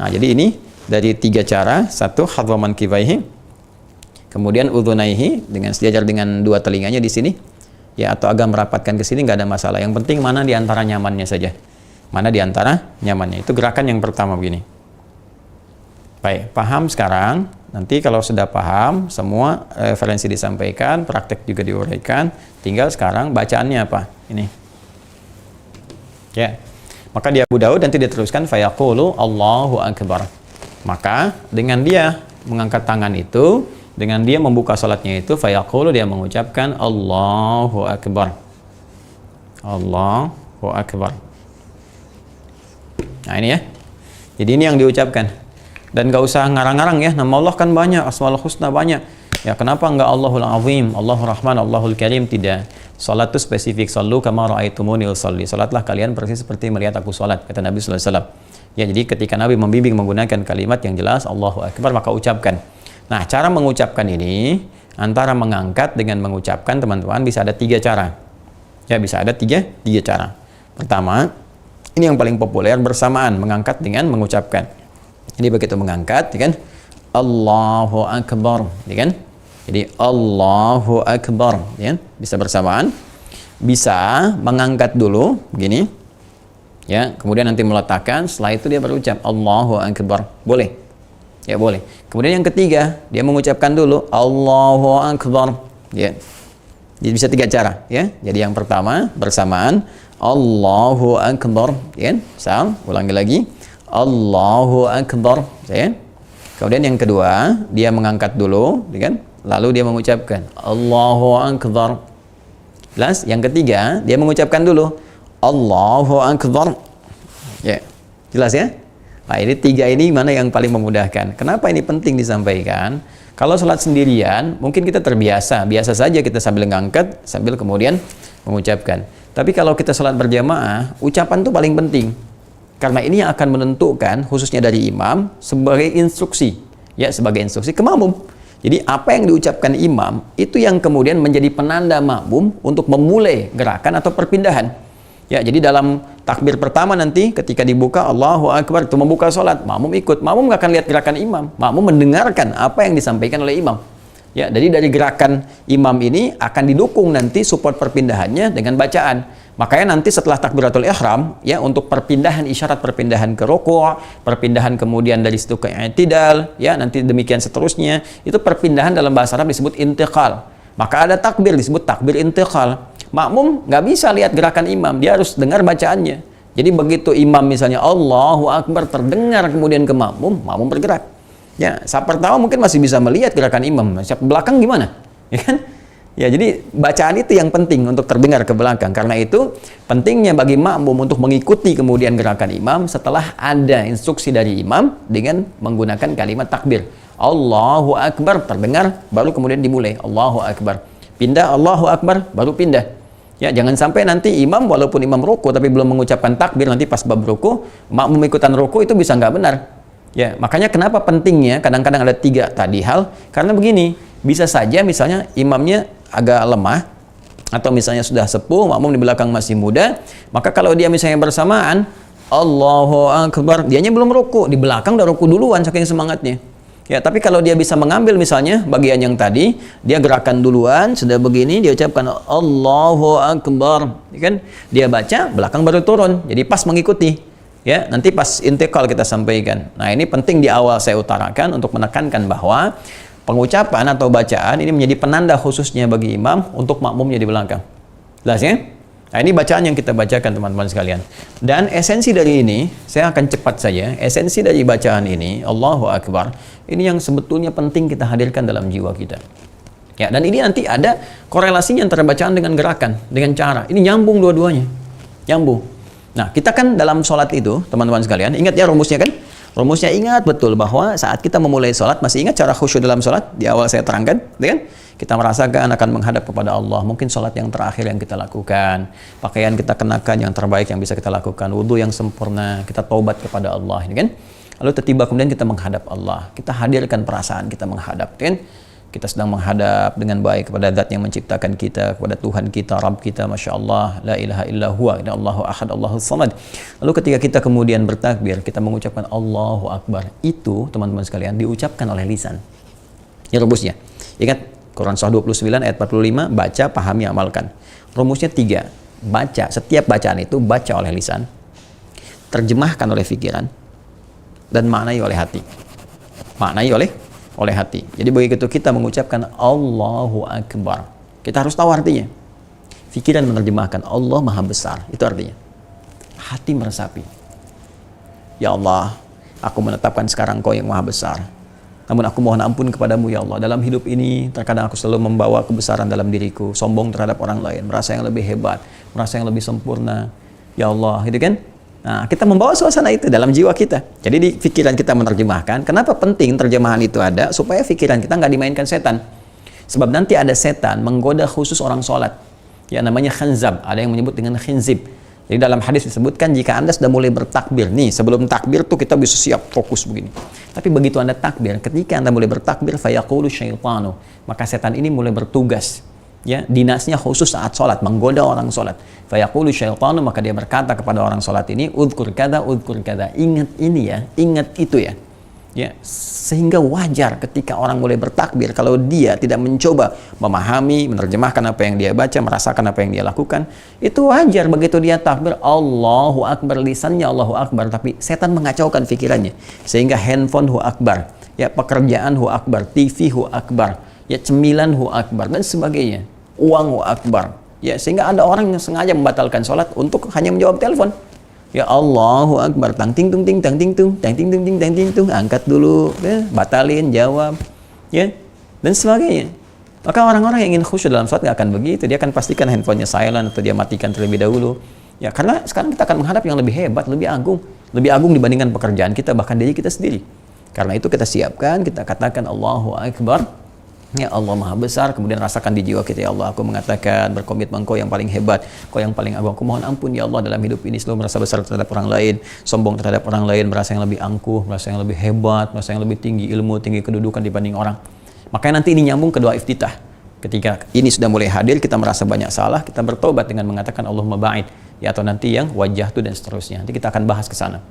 Nah, jadi ini dari 3 cara. 1 hadwa mankibaihi, kemudian udhunaihi dengan sejajar dengan 2 telinganya di sini, ya, atau agak merapatkan ke sini nggak ada masalah. Yang penting mana di antara nyamannya saja. Mana di antara nyamannya. Itu gerakan yang pertama begini. Baik, paham sekarang? Nanti kalau sudah paham, semua referensi disampaikan, praktek juga diuraikan. Tinggal sekarang bacaannya apa? Ini. Ya. Maka di Abu Daud nanti diteruskan fayaqulu Allahu Akbar. Maka dengan dia mengangkat tangan itu, dengan dia membuka salatnya itu, fayaqulu, dia mengucapkan Allahu Akbar. Allahu Akbar. Nah ini ya. Jadi ini yang diucapkan. Dan gak usah ngarang-ngarang ya, nama Allah kan banyak, Asmaul Husna banyak. Ya kenapa enggak Allahul Azim, Allahur Rahman, Allahul Karim? Tidak. Salat itu spesifik. Sallu kama ra'aitumuni usalli. Salatlah kalian persis seperti melihat aku salat, kata Nabi sallallahu alaihi wasallam. Ya, jadi ketika Nabi membimbing menggunakan kalimat yang jelas Allahu Akbar, maka ucapkan. Nah, cara mengucapkan ini antara mengangkat dengan mengucapkan, teman-teman, bisa ada 3 cara. Ya, bisa ada tiga cara. Pertama, ini yang paling populer, bersamaan mengangkat dengan mengucapkan. Jadi begitu mengangkat, ya kan? Allahu Akbar, ya kan? Jadi Allahu Akbar, ya kan? Bisa bersamaan. Bisa mengangkat dulu, begini. Ya, kemudian nanti meletakkan, setelah itu dia berucap Allahu Akbar. Boleh. Ya, boleh. Kemudian yang ketiga, dia mengucapkan dulu Allahu Akbar, ya. Jadi bisa 3 cara, ya. Jadi yang pertama bersamaan Allahu Akbar, ya. Ulangi lagi. Allahu Akbar, ya. Kemudian yang kedua, dia mengangkat dulu, ya kan? Lalu dia mengucapkan Allahu Akbar. Jelas? Yang ketiga, dia mengucapkan dulu Allahu Akbar. Ya. Jelas ya? Nah, ini 3 ini mana yang paling memudahkan? Kenapa ini penting disampaikan? Kalau sholat sendirian, mungkin kita terbiasa, biasa saja kita sambil ngangkat, sambil kemudian mengucapkan. Tapi kalau kita sholat berjamaah, ucapan itu paling penting. Karena ini yang akan menentukan, khususnya dari imam, sebagai instruksi. Ya, sebagai instruksi ke makmum. Jadi apa yang diucapkan imam, itu yang kemudian menjadi penanda makmum untuk memulai gerakan atau perpindahan. Ya, jadi dalam takbir pertama nanti, ketika dibuka Allahu Akbar, itu membuka sholat, makmum ikut. Makmum nggak akan lihat gerakan imam. Makmum mendengarkan apa yang disampaikan oleh imam. Ya, jadi dari gerakan imam ini akan didukung nanti support perpindahannya dengan bacaan. Makanya nanti setelah takbiratul ihram, ya, untuk perpindahan, isyarat perpindahan ke ruku', perpindahan kemudian dari situ ke i'tidal, ya, nanti demikian seterusnya, itu perpindahan dalam bahasa Arab disebut intiqal. Maka ada takbir disebut takbir intiqal. Makmum nggak bisa lihat gerakan imam, dia harus dengar bacaannya. Jadi begitu imam misalnya Allahu Akbar terdengar kemudian ke makmum, makmum bergerak. Ya, saat pertama mungkin masih bisa melihat gerakan imam, saat belakang gimana? Ya kan? Ya, jadi bacaan itu yang penting untuk terdengar ke belakang. Karena itu pentingnya bagi makmum untuk mengikuti kemudian gerakan imam setelah ada instruksi dari imam dengan menggunakan kalimat takbir. Allahu Akbar terdengar, baru kemudian dimulai Allahu Akbar. Pindah Allahu Akbar, baru pindah. Ya, jangan sampai nanti imam walaupun imam ruku tapi belum mengucapkan takbir, nanti pas bab ruku makmum ikutan ruku, itu bisa nggak benar. Ya, makanya kenapa pentingnya kadang-kadang ada 3 tadi hal, karena begini, bisa saja misalnya imamnya agak lemah atau misalnya sudah sepuh, makmum di belakang masih muda, maka kalau dia misalnya bersamaan Allahu Akbar, dianya belum ruku, di belakang udah ruku duluan saking semangatnya. Ya, tapi kalau dia bisa mengambil misalnya bagian yang tadi, dia gerakan duluan, sudah begini, dia ucapkan Allahu Akbar, ya kan? Dia baca, belakang baru turun, jadi pas mengikuti. Ya, nanti pas intikal kita sampaikan. Nah, ini penting di awal saya utarakan untuk menekankan bahwa pengucapan atau bacaan ini menjadi penanda khususnya bagi imam untuk makmumnya di belakang. Jelas ya? Nah, ini bacaan yang kita bacakan teman-teman sekalian. Dan esensi dari ini, saya akan cepat saja. Esensi dari bacaan ini, Allahu Akbar, ini yang sebetulnya penting kita hadirkan dalam jiwa kita. Ya, dan ini nanti ada korelasinya antara bacaan dengan gerakan, dengan cara. Ini nyambung dua-duanya. Nyambung. Nah, kita kan dalam sholat itu, teman-teman sekalian, ingat ya rumusnya kan? Rumusnya ingat betul bahwa saat kita memulai sholat, masih ingat cara khusyuk dalam sholat? Di awal saya terangkan, kan? Kita merasakan akan menghadap kepada Allah. Mungkin sholat yang terakhir yang kita lakukan, pakaian kita kenakan yang terbaik yang bisa kita lakukan, wudhu yang sempurna, kita taubat kepada Allah, kan? Lalu tiba kemudian kita menghadap Allah, kita hadirkan perasaan kita menghadap, kan? kita sedang menghadap dengan baik kepada Zat yang menciptakan kita, kepada Tuhan kita, Rabb kita, Masya Allah, la ilaha illa huwa, Allahu ahad, Allahu samad. Lalu ketika kita kemudian bertakbir, kita mengucapkan Allahu Akbar, itu teman-teman sekalian diucapkan oleh lisan. Ini rumusnya. Ingat, Quran Surah 29 ayat 45, baca, pahami, amalkan. Rumusnya 3, baca, setiap bacaan itu baca oleh lisan, terjemahkan oleh pikiran, dan maknai oleh hati. Maknai oleh hati. Jadi begitu kita mengucapkan Allahu Akbar, kita harus tahu artinya. Pikiran menerjemahkan Allah Maha Besar, itu artinya. Hati meresapi, ya Allah, aku menetapkan sekarang Kau yang Maha Besar. Namun aku mohon ampun kepadamu ya Allah, dalam hidup ini terkadang aku selalu membawa kebesaran dalam diriku, sombong terhadap orang lain, merasa yang lebih hebat, merasa yang lebih sempurna. Ya Allah, gitu kan? Nah, kita membawa suasana itu dalam jiwa kita. Jadi di pikiran kita menerjemahkan. Kenapa penting terjemahan itu ada? Supaya pikiran kita nggak dimainkan setan. Sebab nanti ada setan menggoda khusus orang sholat. Ya namanya khanzab. Ada yang menyebut dengan khinzib. Jadi dalam hadis disebutkan jika Anda sudah mulai bertakbir. Nih sebelum takbir tuh kita bisa siap fokus begini. Tapi begitu Anda takbir, ketika Anda mulai bertakbir, fayaqulu syaitanu. Maka setan ini mulai bertugas. Ya, dinasnya khusus saat sholat, menggoda orang sholat. Fayaqulu syaitanu, maka dia berkata kepada orang sholat ini, udhkur kada, ingat ini ya, ingat itu ya. Ya, sehingga wajar ketika orang mulai bertakbir, kalau dia tidak mencoba memahami, menerjemahkan apa yang dia baca, merasakan apa yang dia lakukan, itu wajar begitu dia takbir, Allahu Akbar, lisannya Allahu Akbar, tapi setan mengacaukan pikirannya. Sehingga handphone hu akbar, ya pekerjaan hu akbar, TV hu akbar, ya cemilan hu akbar, dan sebagainya. Uang hu akbar. Ya, sehingga ada orang yang sengaja membatalkan sholat untuk hanya menjawab telepon. Ya Allahu Akbar, tang ting tung ting tang ting tung tang ting tung ting tang ting tung, angkat dulu, ya, batalin, jawab, ya, dan sebagainya. Maka orang-orang yang ingin khusyuk dalam sholat nggak akan begitu, dia akan pastikan handphonenya silent atau dia matikan terlebih dahulu. Ya, karena sekarang kita akan menghadap yang lebih hebat, lebih agung dibandingkan pekerjaan kita, bahkan diri kita sendiri. Karena itu kita siapkan, kita katakan Allahu Akbar. Ya Allah Maha Besar, kemudian rasakan di jiwa kita, ya Allah, aku mengatakan berkomitmen Kau yang paling hebat, Kau yang paling agung, aku mohon ampun ya Allah dalam hidup ini selalu merasa besar terhadap orang lain, sombong terhadap orang lain, merasa yang lebih angkuh, merasa yang lebih hebat, merasa yang lebih tinggi ilmu, tinggi kedudukan dibanding orang. Makanya nanti ini nyambung ke doa iftitah. Ketika ini sudah mulai hadir, kita merasa banyak salah, kita bertobat dengan mengatakan Allahumma ba'id, ya, atau nanti yang wajah itu dan seterusnya. Nanti kita akan bahas ke sana.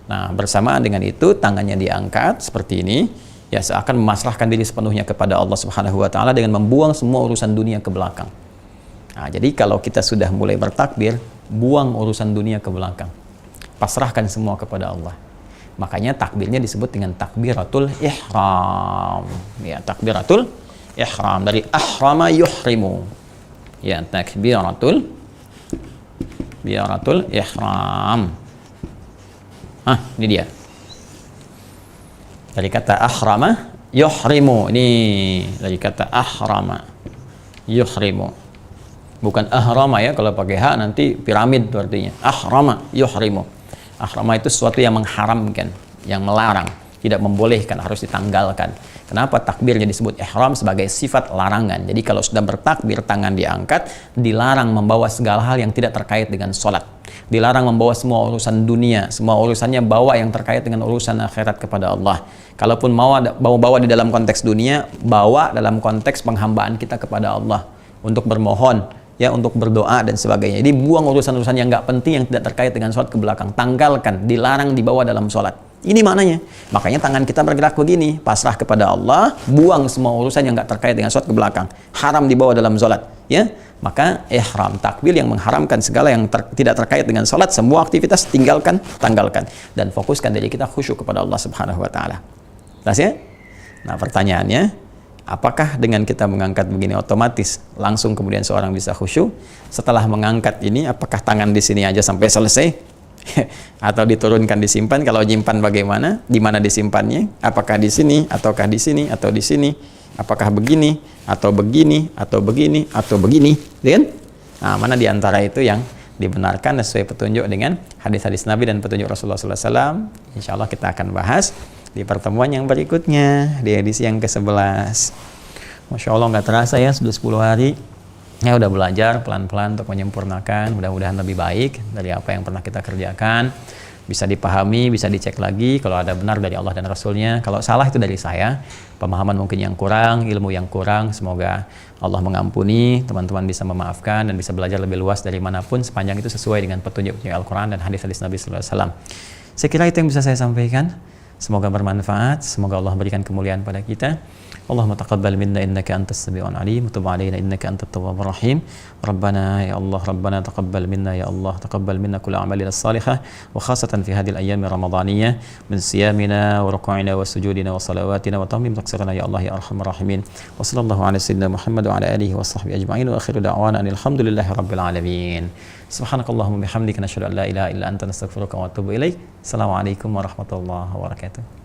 Nah, bersamaan dengan itu tangannya diangkat seperti ini. Ya, seakan memasrahkan diri sepenuhnya kepada Allah Subhanahu wa taala dengan membuang semua urusan dunia ke belakang. Nah, jadi kalau kita sudah mulai bertakbir, buang urusan dunia ke belakang. Pasrahkan semua kepada Allah. Makanya takbirnya disebut dengan takbiratul ihram. Ya, takbiratul ihram dari ahrama yuhrimu. Ya, takbiratul ihram. Ini dia. Dari kata ahrama yuhrimu, ini dari kata ahrama yuhrimu, bukan ahrama ya, kalau pakai H nanti piramid itu artinya. Ahrama yuhrimu, ahrama itu sesuatu yang mengharamkan, yang melarang, tidak membolehkan, harus ditanggalkan. Kenapa takbirnya disebut ihram? Sebagai sifat larangan. Jadi kalau sudah bertakbir, tangan diangkat, dilarang membawa segala hal yang tidak terkait dengan sholat, dilarang membawa semua urusan dunia, semua urusannya bawa yang terkait dengan urusan akhirat kepada Allah. Kalaupun mau bawa di dalam konteks dunia, bawa dalam konteks penghambaan kita kepada Allah untuk bermohon, ya, untuk berdoa dan sebagainya. Jadi buang urusan-urusan yang nggak penting, yang tidak terkait dengan sholat ke belakang, tanggalkan, dilarang dibawa dalam sholat. Ini maknanya. Makanya tangan kita bergerak begini, pasrah kepada Allah, buang semua urusan yang nggak terkait dengan sholat ke belakang, haram dibawa dalam sholat, ya. Maka ihram, takbir yang mengharamkan segala yang tidak terkait dengan sholat, semua aktivitas tinggalkan, tanggalkan, dan fokuskan diri kita khusyuk kepada Allah Subhanahu wa taala. Jelas ya? Nah, pertanyaannya, apakah dengan kita mengangkat begini otomatis langsung kemudian seorang bisa khusyuk? Setelah mengangkat ini, apakah tangan di sini aja sampai selesai? Atau diturunkan, disimpan? Kalau nyimpan bagaimana? Di mana disimpannya? Apakah di sini, ataukah di sini, atau di sini? Apakah begini, atau begini, atau begini, atau begini? Kan? Nah, mana di antara itu yang dibenarkan sesuai petunjuk dengan hadis-hadis Nabi dan petunjuk Rasulullah SAW? Insya Allah kita akan bahas di pertemuan yang berikutnya, di edisi yang ke-11. Masya Allah, nggak terasa ya, sudah 10 hari. Ya, udah belajar pelan-pelan untuk menyempurnakan, mudah-mudahan lebih baik dari apa yang pernah kita kerjakan. bisa dipahami, bisa dicek lagi kalau ada benar dari Allah dan Rasulnya, kalau salah itu dari saya, pemahaman mungkin yang kurang, ilmu yang kurang. Semoga Allah mengampuni, teman-teman bisa memaafkan dan bisa belajar lebih luas dari manapun sepanjang itu sesuai dengan petunjuk Al-Quran dan hadis-hadis Nabi Sallallahu Alaihi Wasallam. Saya kira itu yang bisa saya sampaikan. Semoga bermanfaat, semoga Allah berikan kemuliaan pada kita. Allahumma taqabbal minna innaka antas sami'ul alim wa tub 'alaina innaka antat tawwabur rahim. Rabbana ya Allah, Rabbana taqabbal minna ya Allah, taqabbal minna kull a'malina salihah wa khasatan fi hadhihi al-ayyam ramadaniyah min siyamina wa ruku'ina wa sujudina wa salawatina wa tamim taqsirana ya Allah ya arhamar rahimin. Wa sallallahu ala sayyidina Muhammad wa ala alihi wa sahbihi ajma'in wa akhiru da'wana alhamdulillahi rabbil alamin. Subhanakallahumma bihamdika nashhadu an la ilaha illa anta nastaghfiruka wa atubu ilaik. Assalamualaikum warahmatullahi wabarakatuh.